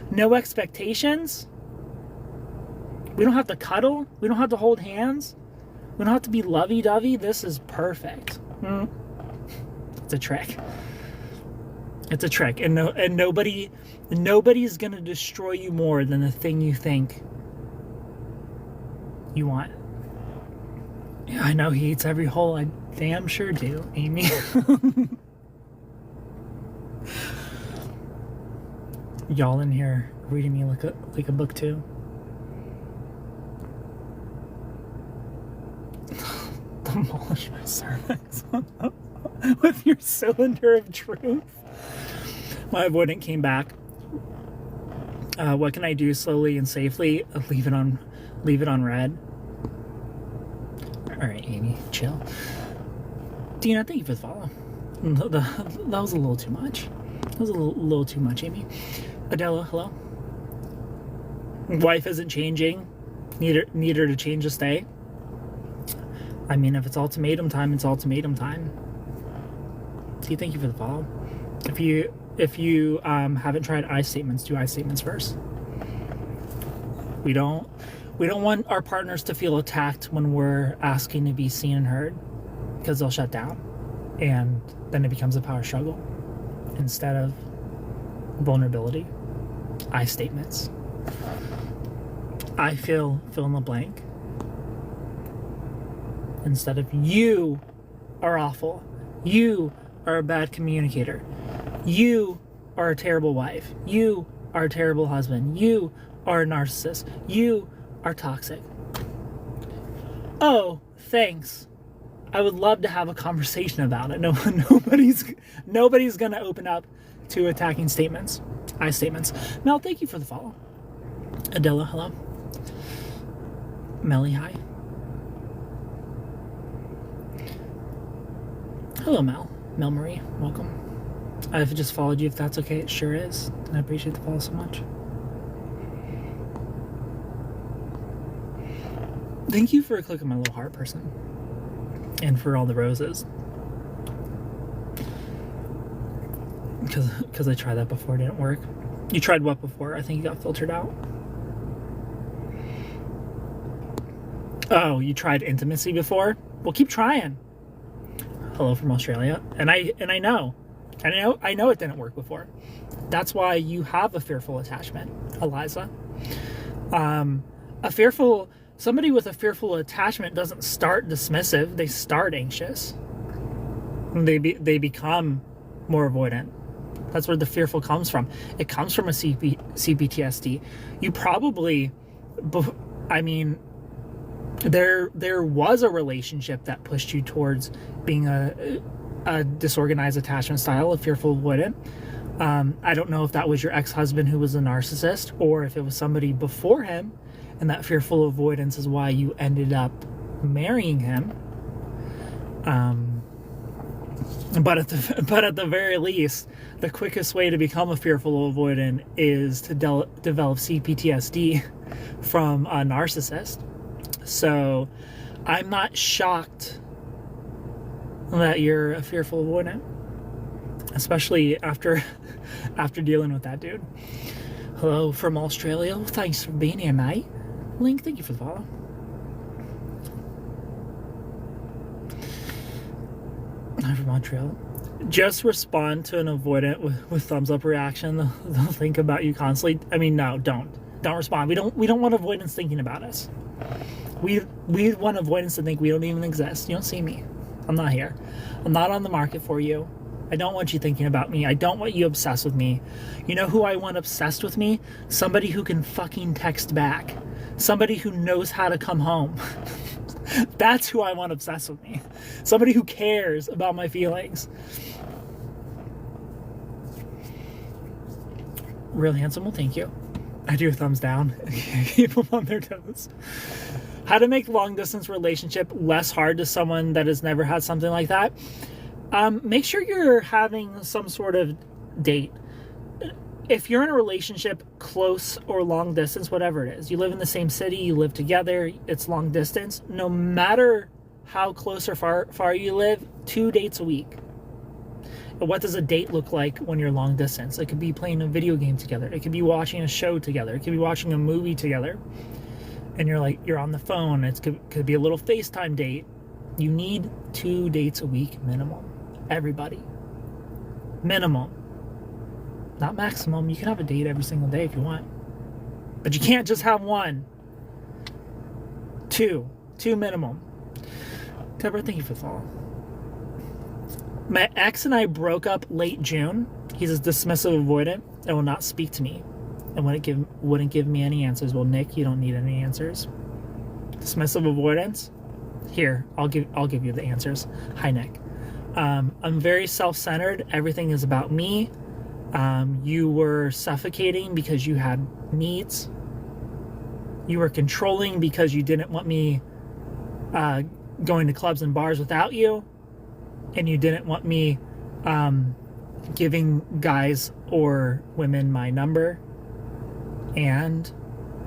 no expectations. We don't have to cuddle. We don't have to hold hands. We don't have to be lovey-dovey. This is perfect. It's a trick. It's a trick. And nobody's going to destroy you more than the thing you think you want. Yeah, I know he eats every hole. I damn sure do, Amy. Y'all in here reading me like a book too. Demolish my cervix with your cylinder of truth. My avoidant came back. What can I do slowly and safely? Leave it on red. All right, Amy, chill. Dina, thank you for the follow. That was a little too much. That was a little too much, Amy. Adela, hello. Wife isn't changing. Need her to change to stay. I mean, if it's ultimatum time, it's ultimatum time. See, thank you for the follow. If you haven't tried I statements, do I statements first. We don't want our partners to feel attacked when we're asking to be seen and heard, because they'll shut down, and then it becomes a power struggle instead of vulnerability. I statements. I fill in the blank. Instead of you are awful. You are a bad communicator. You are a terrible wife. You are a terrible husband. You are a narcissist. You are toxic. Oh, thanks. I would love to have a conversation about it. Nobody's gonna open up to attacking statements. I statements. Mel, thank you for the follow. Adela, hello. Melly, hi. Hello, Mel Marie, welcome. I've just followed you if that's okay. It sure is. And I appreciate the follow so much. Thank you for clicking my little heart, person. And for all the roses. Because I tried that before, it didn't work. You tried what before? I think you got filtered out. Oh, you tried intimacy before? Well, keep trying. Hello from Australia. And I know it didn't work before. That's why you have a fearful attachment, Eliza. Somebody with a fearful attachment doesn't start dismissive. They start anxious. And they become more avoidant. That's where the fearful comes from. It comes from a CPTSD. You probably, there was a relationship that pushed you towards being a disorganized attachment style, a fearful avoidant. I don't know if that was your ex-husband who was a narcissist, or if it was somebody before him, and that fearful avoidance is why you ended up marrying him. But at the very least, the quickest way to become a fearful avoidant is to develop CPTSD from a narcissist. So I'm not shocked that you're a fearful avoidant, especially after dealing with that dude. Hello from Australia. Thanks for being here, mate. Link, thank you for the follow. I'm from Montreal. Just respond to an avoidant with thumbs up reaction. They'll think about you constantly. I mean, no, don't respond. We don't want avoidance thinking about us. We want avoidance to think we don't even exist. You don't see me. I'm not here. I'm not on the market for you. I don't want you thinking about me. I don't want you obsessed with me. You know who I want obsessed with me? Somebody who can fucking text back. Somebody who knows how to come home. That's who I want obsessed with me. Somebody who cares about my feelings. Real handsome, well, thank you. I do a thumbs down. Keep them on their toes. How to make long distance relationship less hard to someone that has never had something like that. Make sure you're having some sort of date. If you're in a relationship, close or long distance, whatever it is, you live in the same city, you live together, it's long distance, no matter how close or far you live, 2 dates a week. What does a date look like when you're long distance? It could be playing a video game together. It could be watching a show together. It could be watching a movie together. And you're on the phone. It could be a little FaceTime date. You need 2 dates a week minimum. Everybody. Minimum. Not maximum. You can have a date every single day if you want. But you can't just have one. 2. 2 minimum. Deborah, thank you for the follow. My ex and I broke up late June. He's a dismissive avoidant and will not speak to me and wouldn't give me any answers. Well, Nick, you don't need any answers. Dismissive avoidance. Here, I'll give you the answers. Hi, Nick. I'm very self-centered. Everything is about me. You were suffocating because you had needs. You were controlling because you didn't want me going to clubs and bars without you. And you didn't want me giving guys or women my number. And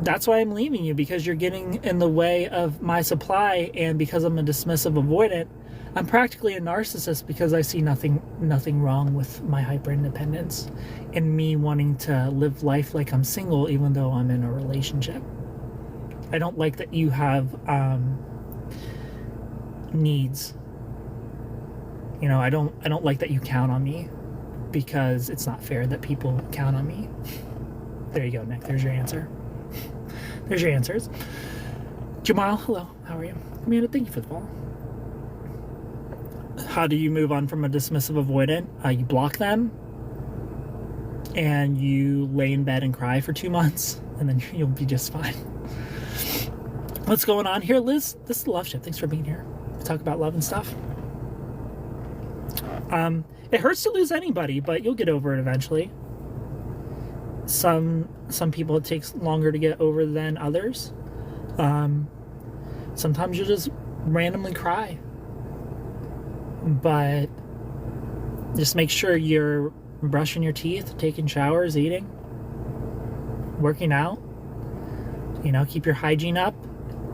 that's why I'm leaving you, because you're getting in the way of my supply. And because I'm a dismissive avoidant, I'm practically a narcissist because I see nothing wrong with my hyper independence and me wanting to live life like I'm single even though I'm in a relationship. I don't like that you have needs. You know, I don't like that you count on me, because it's not fair that people count on me. There you go, Nick. There's your answer. There's your answers. Jamal, hello. How are you? Amanda, thank you for the follow. How do you move on from a dismissive avoidant? You block them, and you lay in bed and cry for 2 months, and then you'll be just fine. What's going on here, Liz? This is Loveship. Thanks for being here. We talk about love and stuff. It hurts to lose anybody, but you'll get over it eventually. Some people it takes longer to get over than others. Sometimes you'll just randomly cry. But just make sure you're brushing your teeth, taking showers, eating, working out. You know, keep your hygiene up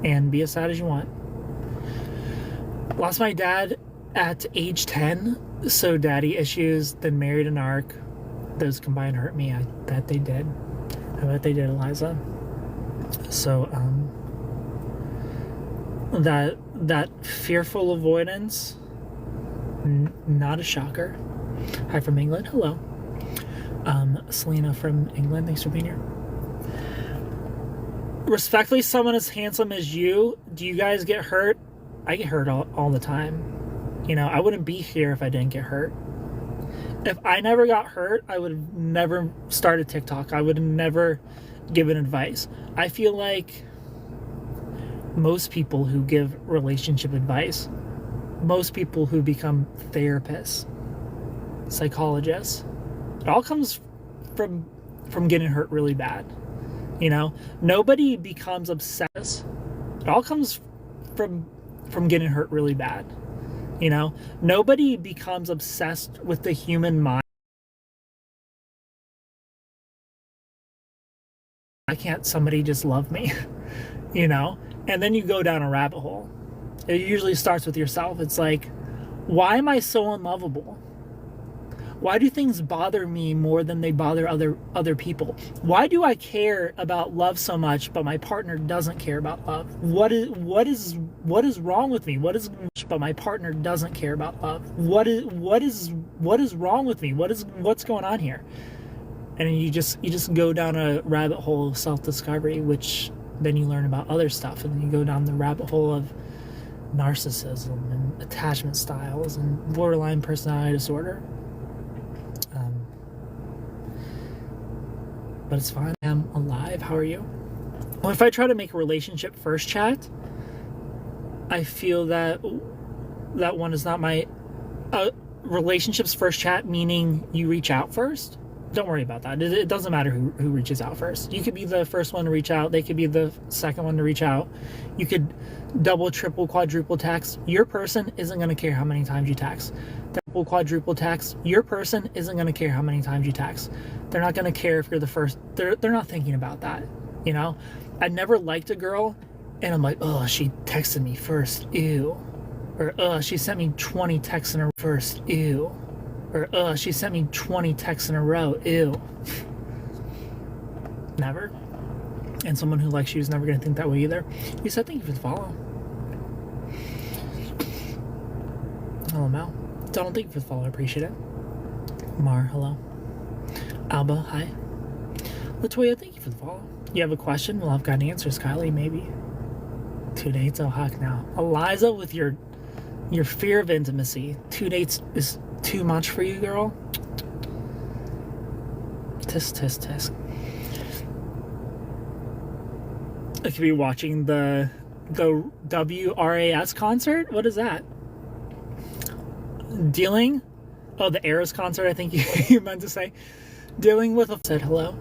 and be as sad as you want. Lost my dad at age 10, so daddy issues, then married an arc. Those combined hurt me. I bet they did. Eliza. So, that fearful avoidance, not a shocker. Hi from England. Hello. Selena from England. Thanks for being here. Respectfully, someone as handsome as you, do you guys get hurt? I get hurt all the time. You know, I wouldn't be here if I didn't get hurt. If I never got hurt, I would have never started TikTok. I would have never given advice. I feel like most people who give relationship advice, most people who become therapists, psychologists, it all comes from getting hurt really bad. You know, nobody becomes obsessed. It all comes from getting hurt really bad. You know, nobody becomes obsessed with the human mind. Why can't somebody just love me? You know? And then you go down a rabbit hole. It usually starts with yourself. It's like, Why am I so unlovable? Why do things bother me more than they bother other people? Why do I care about love so much, but my partner doesn't care about love? What is wrong with me? But my partner doesn't care about love? What is wrong with me? What's going on here? And you just go down a rabbit hole of self-discovery, which then you learn about other stuff, and then you go down the rabbit hole of narcissism and attachment styles and borderline personality disorder. But it's fine. I'm alive. How are you? Well, if I try to make a relationship first chat, I feel that one is not my relationships first chat, meaning you reach out first. Don't worry about that. It doesn't matter who reaches out first. You could be the first one to reach out. They could be the second one to reach out. You could double, triple, quadruple text. Your person isn't going to care how many times you text. Double, quadruple text. Your person isn't going to care how many times you text. They're not going to care if you're the first. They're not thinking about that. You know, I never liked a girl and I'm like, oh, she texted me first. Ew. Or, she sent me 20 texts in a row first. Ew. Or, she sent me 20 texts in a row. Ew. Never. And someone who likes you is never going to think that way either. You said thank you for the follow. Hello, Mel. Donald, thank you for the follow. I appreciate it. Mar, hello. Alba, hi. Latoya, thank you for the follow. You have a question? Well, I've got answers, Kylie, maybe. 2 dates? Oh, heck no. Eliza, with your fear of intimacy. 2 dates is too much for you, girl? Tisk, tisk, tisk. I could be watching the WRAS concert? What is that? Dealing? Oh, the Eras concert, I think you meant to say. Dealing with a... Said hello.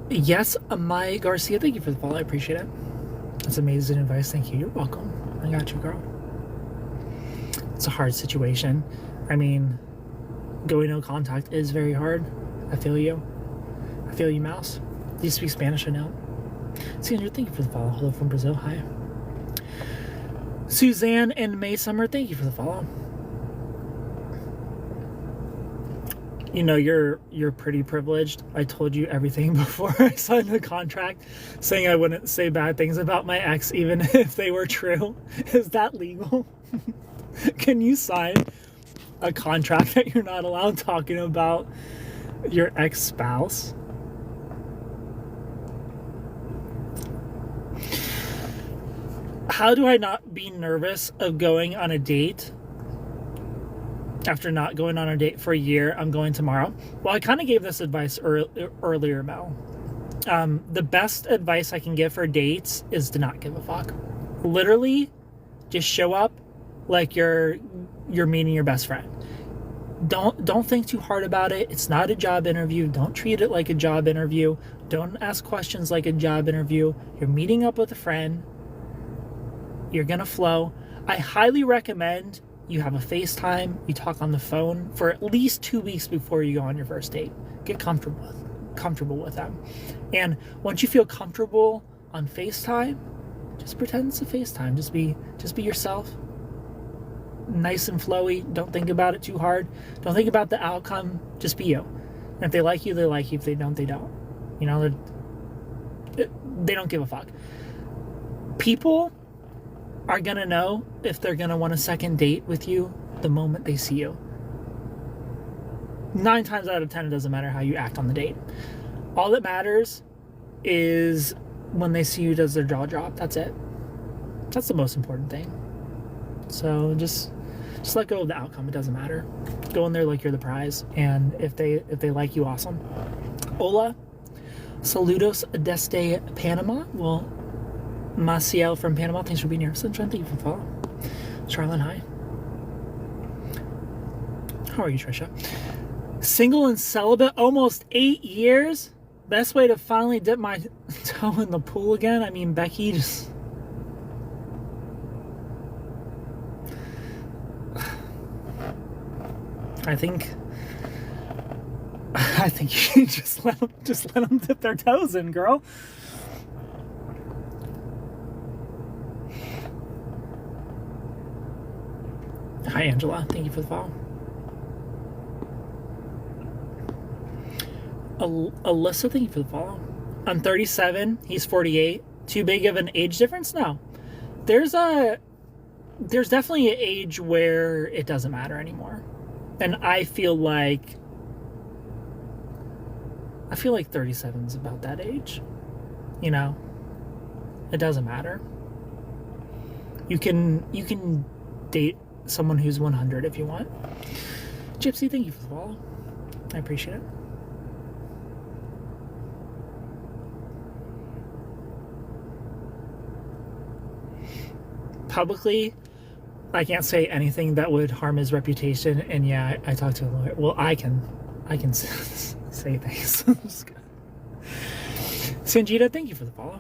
Yes, Mai Garcia, thank you for the follow. I appreciate it. That's amazing advice. Thank you. You're welcome. I got you, girl. It's a hard situation. I mean, going no contact is very hard. I feel you. I feel you, Mouse. Do you speak Spanish? I know. Sandra, thank you for the follow. Hello from Brazil. Hi. Suzanne and May Summer, thank you for the follow. You know, you're pretty privileged. I told you everything before I signed the contract, saying I wouldn't say bad things about my ex, even if they were true. Is that legal? Can you sign a contract that you're not allowed talking about your ex-spouse? How do I not be nervous of going on a date after not going on a date for a year? I'm going tomorrow. Well, I kind of gave this advice earlier, Mel. The best advice I can give for dates is to not give a fuck. Literally, just show up like you're meeting your best friend. Don't think too hard about it. It's not a job interview. Don't treat it like a job interview. Don't ask questions like a job interview. You're meeting up with a friend. You're gonna flow. I highly recommend you have a FaceTime, you talk on the phone for at least 2 weeks before you go on your first date. Get comfortable with them. And once you feel comfortable on FaceTime, just pretend it's a FaceTime. Just be yourself. Nice and flowy. Don't think about it too hard. Don't think about the outcome. Just be you. And if they like you, they like you. If they don't, they don't. You know, they don't give a fuck. People are gonna know if they're gonna want a second date with you the moment they see you. 9 times out of 10, it doesn't matter how you act on the date. All that matters is when they see you, does their jaw drop. That's it. That's the most important thing. So just let go of the outcome. It doesn't matter. Go in there like you're the prize, and if they like you, awesome. Hola, saludos desde Panama. Well, Maciel from Panama, thanks for being here. Sunshine, thank you for the follow. Charlene, hi. How are you, Trisha? Single and celibate, almost 8 years. Best way to finally dip my toe in the pool again. I mean, Becky just... I think you should just let them dip their toes in, girl. Hi, Angela. Thank you for the follow. Alyssa, thank you for the follow. I'm 37. He's 48. Too big of an age difference? No. There's definitely an age where it doesn't matter anymore. And I feel like 37 is about that age. You know? It doesn't matter. You can date someone who's 100 if you want. Gypsy, thank you for the follow. I appreciate it. Publicly, I can't say anything that would harm his reputation, and yeah, I talked to a lawyer. Well, I can say things. Sanjita, thank you for the follow.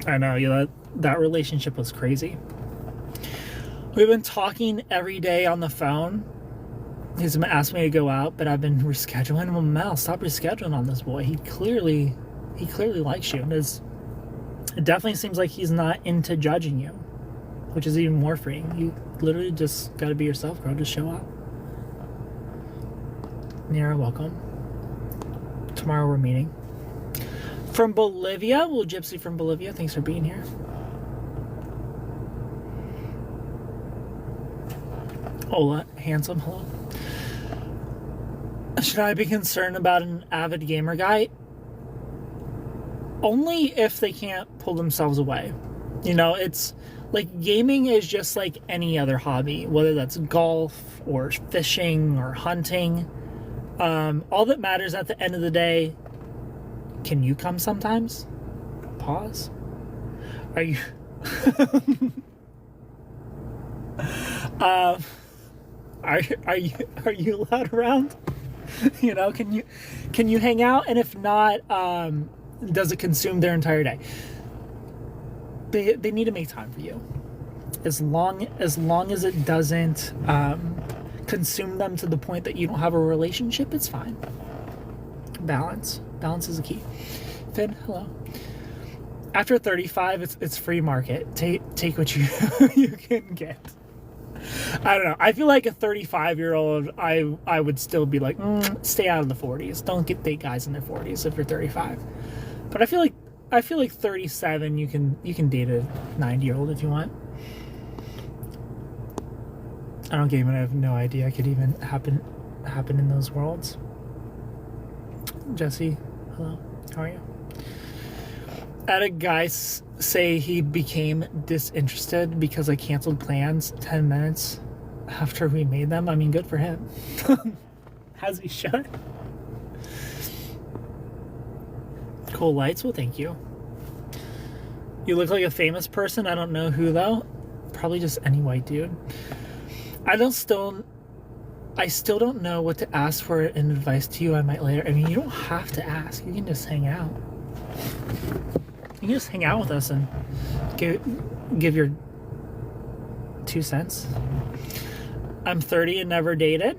I know, that relationship was crazy. We've been talking every day on the phone. He's been asking me to go out, but I've been rescheduling. Well, Mel, stop rescheduling on this boy. He clearly likes you. It definitely seems like he's not into judging you, which is even more freeing. You literally just got to be yourself, girl. Just show up. Nira, welcome. Tomorrow we're meeting. From Bolivia. Well, Gypsy from Bolivia, thanks for being here. Ola, handsome, hello. Should I be concerned about an avid gamer guy? Only if they can't pull themselves away. It's like gaming is just like any other hobby, whether that's golf or fishing or hunting. All that matters at the end of the day, can you come sometimes? Pause. Are you are you allowed around? Can you hang out? And if not, does it consume their entire day? They need to make time for you. As long as it doesn't consume them to the point that you don't have a relationship, it's fine. Balance is the key. Finn, hello. After 35, it's free market. Take what you you can get. I don't know. I feel like a 35-year-old, I would still be like, stay out of the 40s. Don't date guys in their 40s if you're 35. But I feel like 37, you can date a 90-year-old if you want. I don't game, and I have no idea I could even happen in those worlds. Jesse, hello. How are you? I had a guy say he became disinterested because I canceled plans 10 minutes after we made them. I mean, good for him. As he should. Cool lights? Well, thank you. You look like a famous person. I don't know who, though. Probably just any white dude. I still don't know what to ask for an advice to you. I might later. I mean, you don't have to ask. You can just hang out. You can just hang out with us and give your 2 cents. I'm 30 and never dated.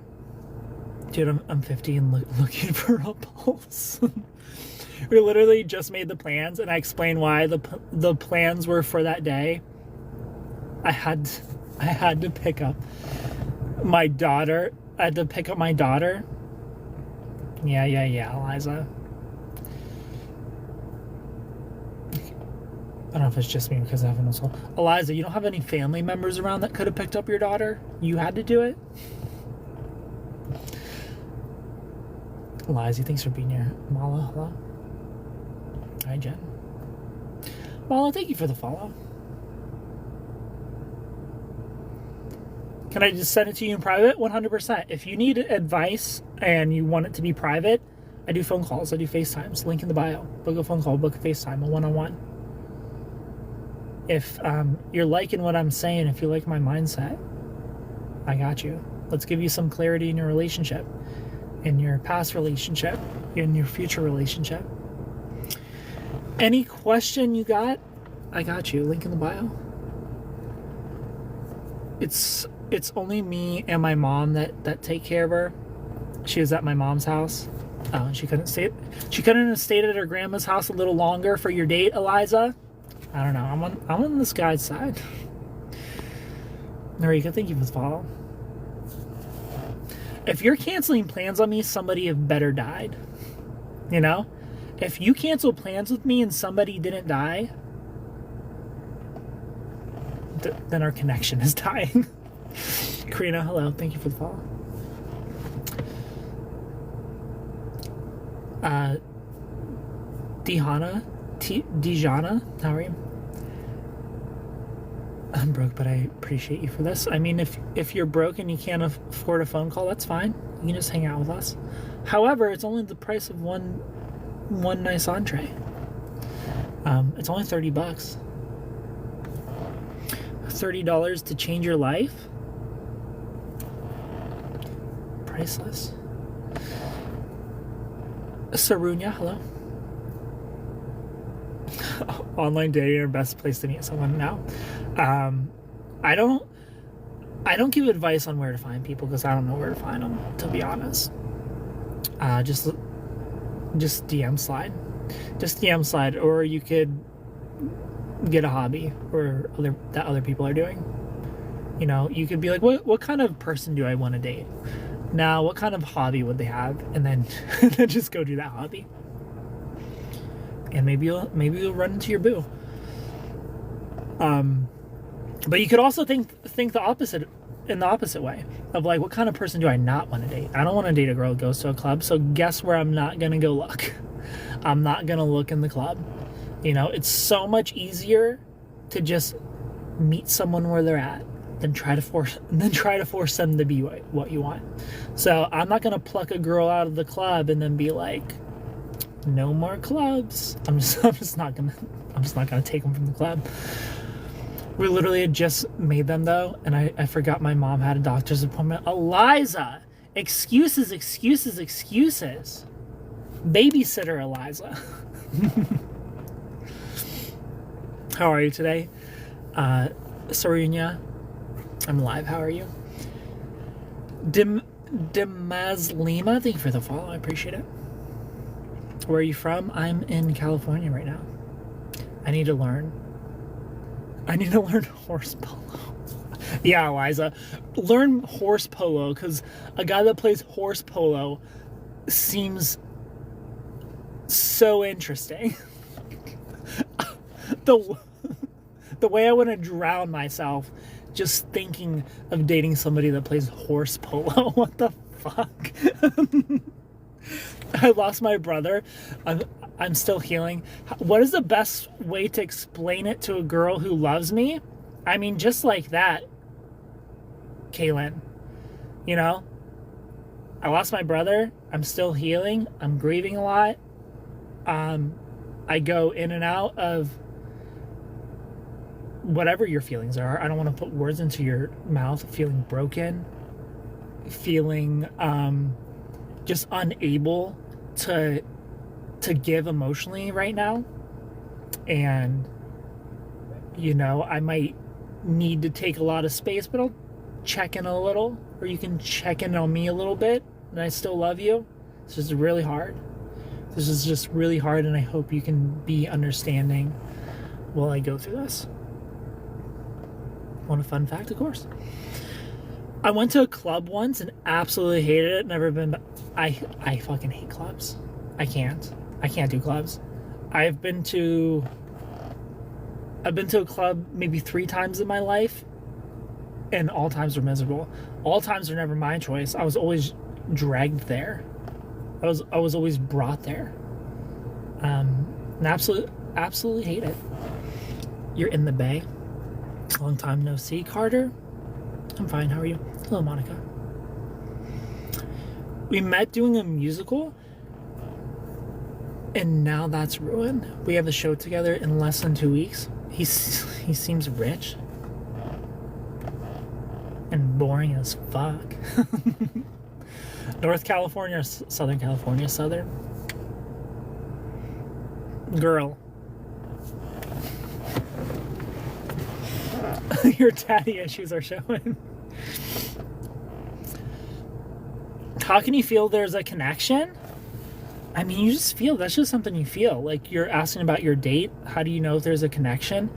Dude, I'm 50 and looking for a pulse. We literally just made the plans, and I explained why the plans were for that day. I had to pick up my daughter. Yeah, Eliza. I don't know if it's just me because I have an assault. Eliza, you don't have any family members around that could have picked up your daughter? You had to do it? Eliza, thanks for being here. Mala, hello. Hi, Jen. Mala, thank you for the follow. Can I just send it to you in private? 100%. If you need advice and you want it to be private, I do phone calls. I do FaceTimes. Link in the bio. Book a phone call. Book a FaceTime. A one-on-one. If you're liking what I'm saying, if you like my mindset, I got you. Let's give you some clarity in your relationship, in your past relationship, in your future relationship. Any question you got, I got you. Link in the bio. It's only me and my mom that take care of her. She was at my mom's house. She couldn't have stayed at her grandma's house a little longer for your date, Eliza. I don't know. I'm on this guy's side. Marika, thank you for the follow. If you're canceling plans on me, somebody have better died. You know? If you cancel plans with me and somebody didn't die, then our connection is dying. Karina, hello. Thank you for the follow. Dijana, how are you? I'm broke, but I appreciate you for this. I mean, if you're broke and you can't afford a phone call, that's fine. You can just hang out with us. However, it's only the price of one nice entree. It's only $30. $30 to change your life? Priceless. Sarunya, hello. Online dating are best place to meet someone now. I don't give advice on where to find people because I don't know where to find them, to be honest. Just DM slide. Just DM slide, or you could get a hobby or that other people are doing. You know, you could be like, what kind of person do I want to date? Now, what kind of hobby would they have? And then just go do that hobby. And maybe you'll run into your boo. But you could also think the opposite, in the opposite way of like, what kind of person do I not want to date? I don't want to date a girl who goes to a club. So guess where I'm not gonna go look? I'm not gonna look in the club. You know, it's so much easier to just meet someone where they're at than try to force them to be what you want. So I'm not gonna pluck a girl out of the club and then be like, no more clubs. I'm just not gonna take them from the club. We literally had just made them though, and I forgot my mom had a doctor's appointment. Eliza, excuses. Babysitter Eliza. How are you today? Sarunya, I'm live. How are you? Demazlima, thank you for the follow. I appreciate it. Where are you from? I'm in California right now. I need to learn horse polo. Yeah, Eliza. Learn horse polo, because a guy that plays horse polo seems so interesting. The way I want to drown myself just thinking of dating somebody that plays horse polo. What the fuck? I lost my brother. I'm still healing. What is the best way to explain it to a girl who loves me? I mean, just like that, Kaylin. You know? I lost my brother. I'm still healing. I'm grieving a lot. I go in and out of whatever your feelings are. I don't want to put words into your mouth. Feeling broken. Feeling just unable to give emotionally right now. And, you know, I might need to take a lot of space, but I'll check in a little, or you can check in on me a little bit, and I still love you. This is really hard. This is just really hard, and I hope you can be understanding while I go through this. Want a fun fact? Of course. I went to a club once and absolutely hated it. Never been. I fucking hate clubs. I can't do clubs. I've been to a club maybe 3 times in my life, and all times were miserable. All times were never my choice. I was always dragged there. I was always brought there. And absolutely hate it. You're in the Bay. Long time no see, Carter. I'm fine. How are you? Hello, Monica. We met doing a musical, and now that's ruined. We have a show together in less than 2 weeks. He seems rich and boring as fuck. North California or Southern California? Southern. Girl. Your daddy issues are showing. How can you feel there's a connection? I mean, you just feel. That's just something you feel. Like, you're asking about your date. How do you know if there's a connection?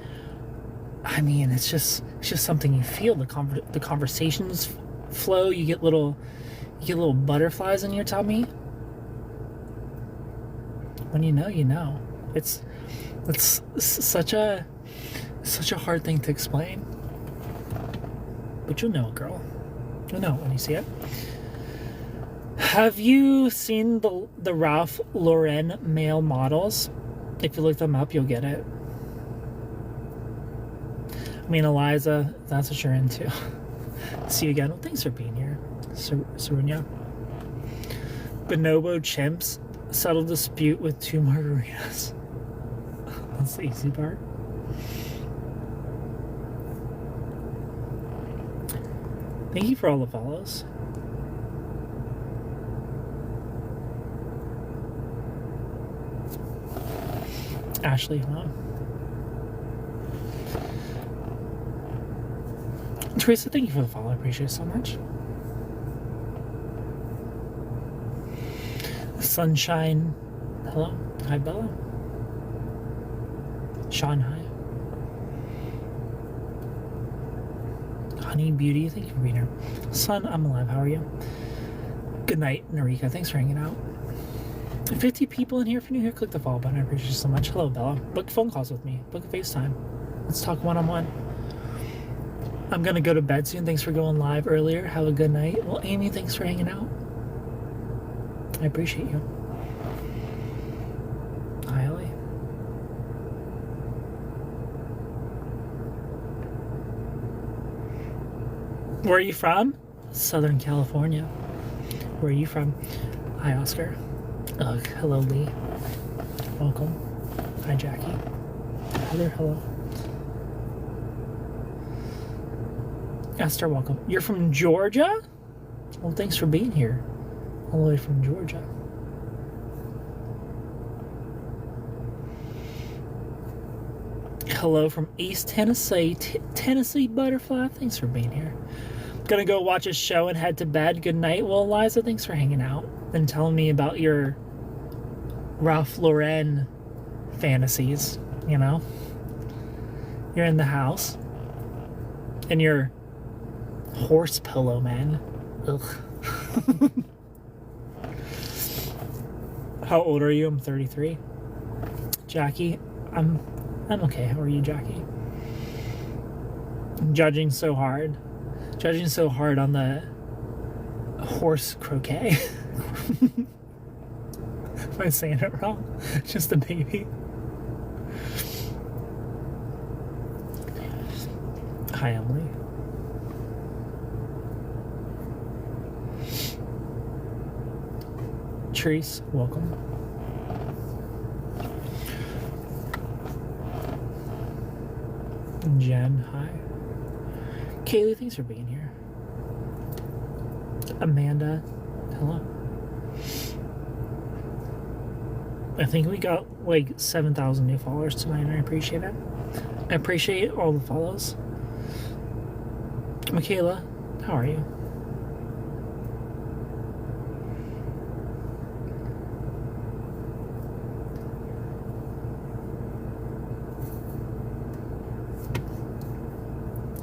I mean, it's just something you feel. The conversations flow. You get little butterflies in your tummy. When you know, you know. It's such a hard thing to explain. But you'll know it, girl. You'll know it when you see it. Have you seen the Ralph Lauren male models? If you look them up, you'll get it. I mean, Eliza, that's what you're into. See you again. Well, thanks for being here, Sarunya. Bonobo chimps settle dispute with 2 margaritas. That's the easy part. Thank you for all the follows. Ashley, hello. Teresa, thank you for the follow. I appreciate it so much. Sunshine, hello. Hi, Bella. Sean, hi. Honey Beauty, thank you for being here. Son, I'm alive. How are you? Good night, Narika. Thanks for hanging out. 50 people in here. If you're new here, click the follow button. I appreciate you so much. Hello, Bella. Book phone calls with me. Book a FaceTime. Let's talk one-on-one. I'm going to go to bed soon. Thanks for going live earlier. Have a good night. Well, Amy, thanks for hanging out. I appreciate you. Hi, Ellie. Where are you from? Southern California. Where are you from? Hi, Oscar. Ugh, hello, Lee. Welcome. Hi, Jackie. Heather, hello. Esther, welcome. You're from Georgia? Well, thanks for being here. All the way from Georgia. Hello from East Tennessee. Tennessee Butterfly, thanks for being here. Gonna go watch a show and head to bed. Good night. Well, Eliza, thanks for hanging out and telling me about your Ralph Lauren fantasies, you know? You're in the house. And you're horse pillow, man. Ugh. How old are you? I'm 33. Jackie, I'm okay. How are you, Jackie? Judging so hard on the horse croquet. Am I saying it wrong? Just a baby. Hi, Emily. Therese, welcome. Jen, hi. Kaylee, thanks for being here. Amanda, hello. I think we got like 7,000 new followers tonight, and I appreciate it. I appreciate all the follows. Michaela, how are you?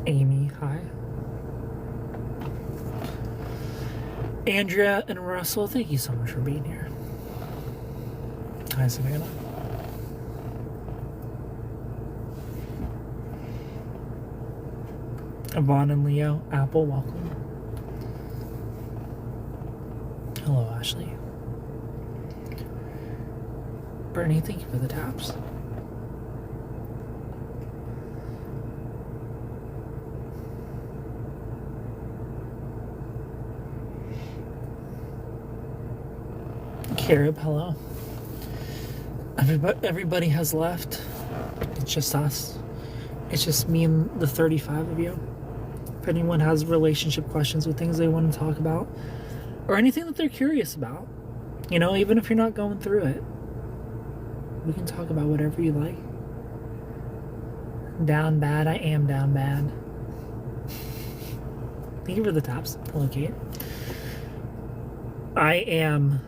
Amy, hi. Andrea and Russell, thank you so much for being here. Hi, Savannah. Yvonne and Leo, Apple, welcome. Hello, Ashley. Bernie, thank you for the taps. Carib, hello. Everybody has left. It's just us. It's just me and the 35 of you. If anyone has relationship questions or things they want to talk about, or anything that they're curious about, you know, even if you're not going through it, we can talk about whatever you like. Down bad, I am down bad. Thank you for the taps. Hello, Kate. I am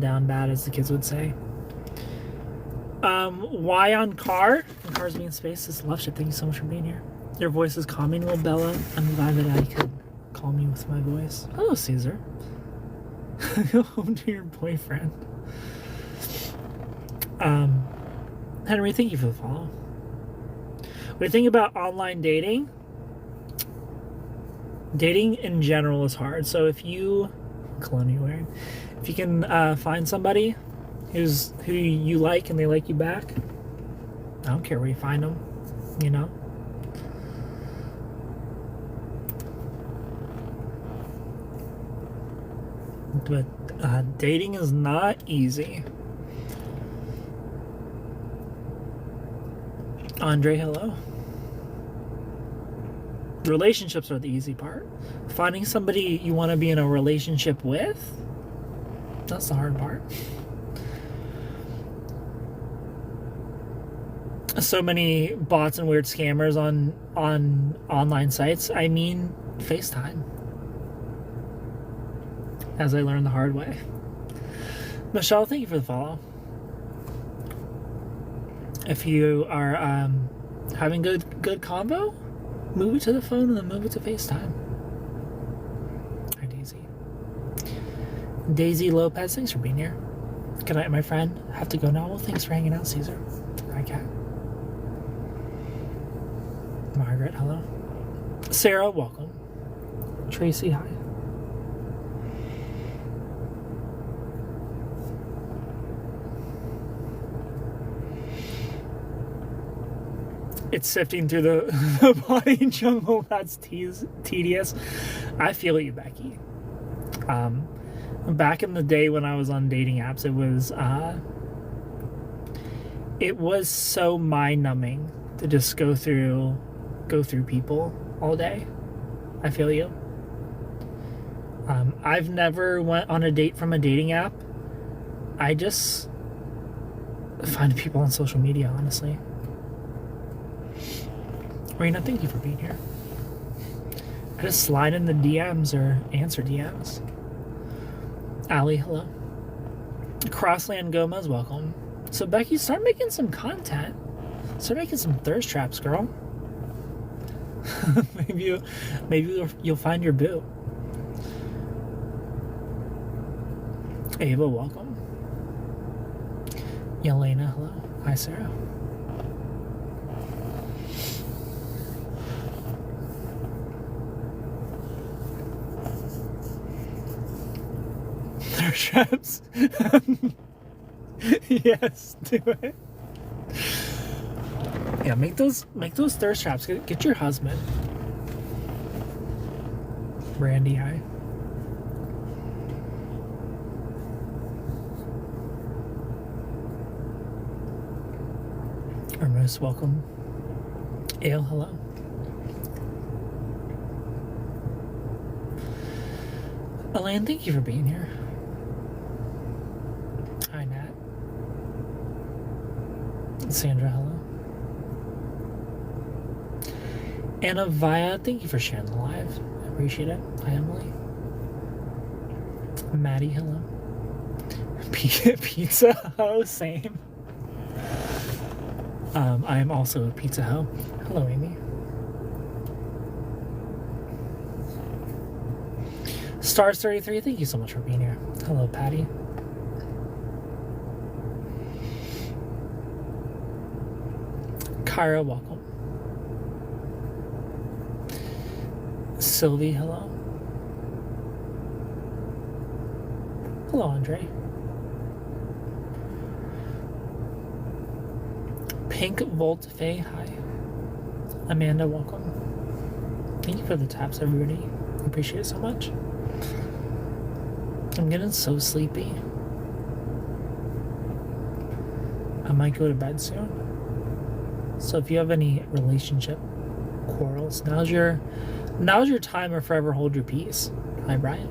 down bad, as the kids would say. Why on car? Cars Being Space. This is Loveship. Thank you so much for being here. Your voice is calming, well, Bella. I'm glad that I could calm you with my voice. Hello, Caesar. Go home to your boyfriend. Henry, thank you for the follow. What do you think about online dating? Dating in general is hard. So if you, cologne wearing, if you can find somebody who you like and they like you back, I don't care where you find them, you know. But dating is not easy. Andre, hello. Relationships are the easy part. Finding somebody you want to be in a relationship with, that's the hard part. So many bots and weird scammers on online sites. I mean, FaceTime. As I learned the hard way. Michelle, thank you for the follow. If you are having good convo, move it to the phone and then move it to FaceTime. Hi, Daisy. Daisy Lopez, thanks for being here. Good night, my friend. Have to go now. Well, thanks for hanging out, Caesar. Hi, Kat. Margaret, hello. Sarah, welcome. Tracy, hi. It's sifting through the body jungle. That's tedious. I feel you, Becky. Back in the day when I was on dating apps, it was so mind-numbing to just go through people all day. I feel you. I've never went on a date from a dating app. I just find people on social media, honestly. Rena, thank you for being here. I just slide in the DMs or answer DMs. Allie, hello. Crossland Gomez, welcome. So Becky, start making some content. Start making some thirst traps, girl. maybe you'll find your boo. Ava, welcome. Yelena, hello. Hi, Sarah. Traps. Yes, do it. Yeah, make those thirst traps. Get your husband. Brandy, hi. Our most welcome. Ale, hello. Elaine, thank you for being here. Hi, Nat. Sandra, hello. Anna Via, thank you for sharing the live. I appreciate it. Hi, Emily. Maddie, hello. Pizza Ho, same. I am also a Pizza Ho. Hello, Amy. Stars 33, thank you so much for being here. Hello, Patty. Kyra, welcome. Sylvie, hello. Hello, Andre. Pink Volt Faye, hi. Amanda, welcome. Thank you for the taps, everybody. I appreciate it so much. I'm getting so sleepy. I might go to bed soon. So if you have any relationship quarrels, now's your time, or forever hold your peace. Hi, Brian.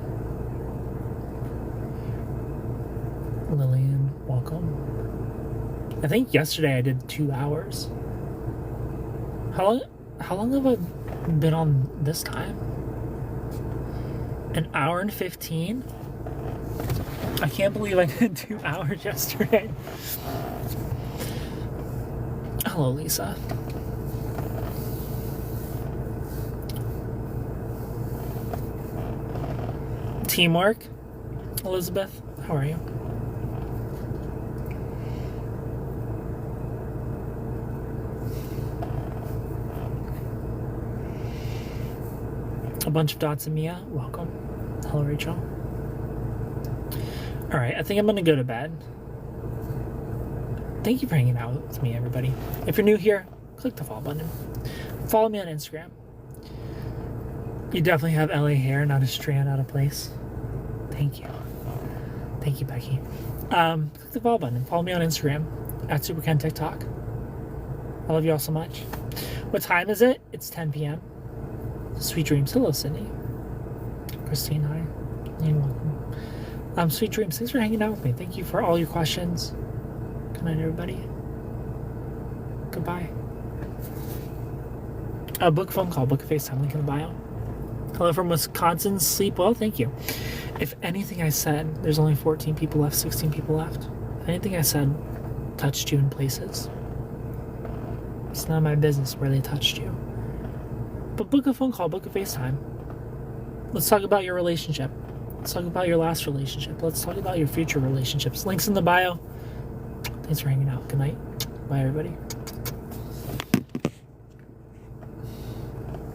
Lillian, welcome. I think yesterday I did 2 hours. How long have I been on this time? An hour and 15? I can't believe I did 2 hours yesterday. Hello, Lisa. Teamwork. Elizabeth, how are you? A bunch of dots and Mia, welcome. Hello, Rachel. All right, I think I'm gonna go to bed. Thank you for hanging out with me, everybody. If you're new here, click the follow button. Follow me on Instagram. You definitely have LA hair, not a strand out of place. Thank you. Thank you, Becky. Click the follow button. Follow me on Instagram at SuperKen TikTok. I love you all so much. What time is it? It's 10 p.m. Sweet dreams. Hello, Sydney. Christine, hi. You're welcome. Sweet dreams. Thanks for hanging out with me. Thank you for all your questions. Good night, everybody. Goodbye. Book a phone call. Book a FaceTime. Link in the bio. Hello from Wisconsin. Sleep well. Thank you. If anything I said, there's only 14 people left, 16 people left. If anything I said touched you in places, it's none of my business where they touched you. But book a phone call, book a FaceTime. Let's talk about your relationship. Let's talk about your last relationship. Let's talk about your future relationships. Links in the bio. Thanks for hanging out. Good night. Bye, everybody.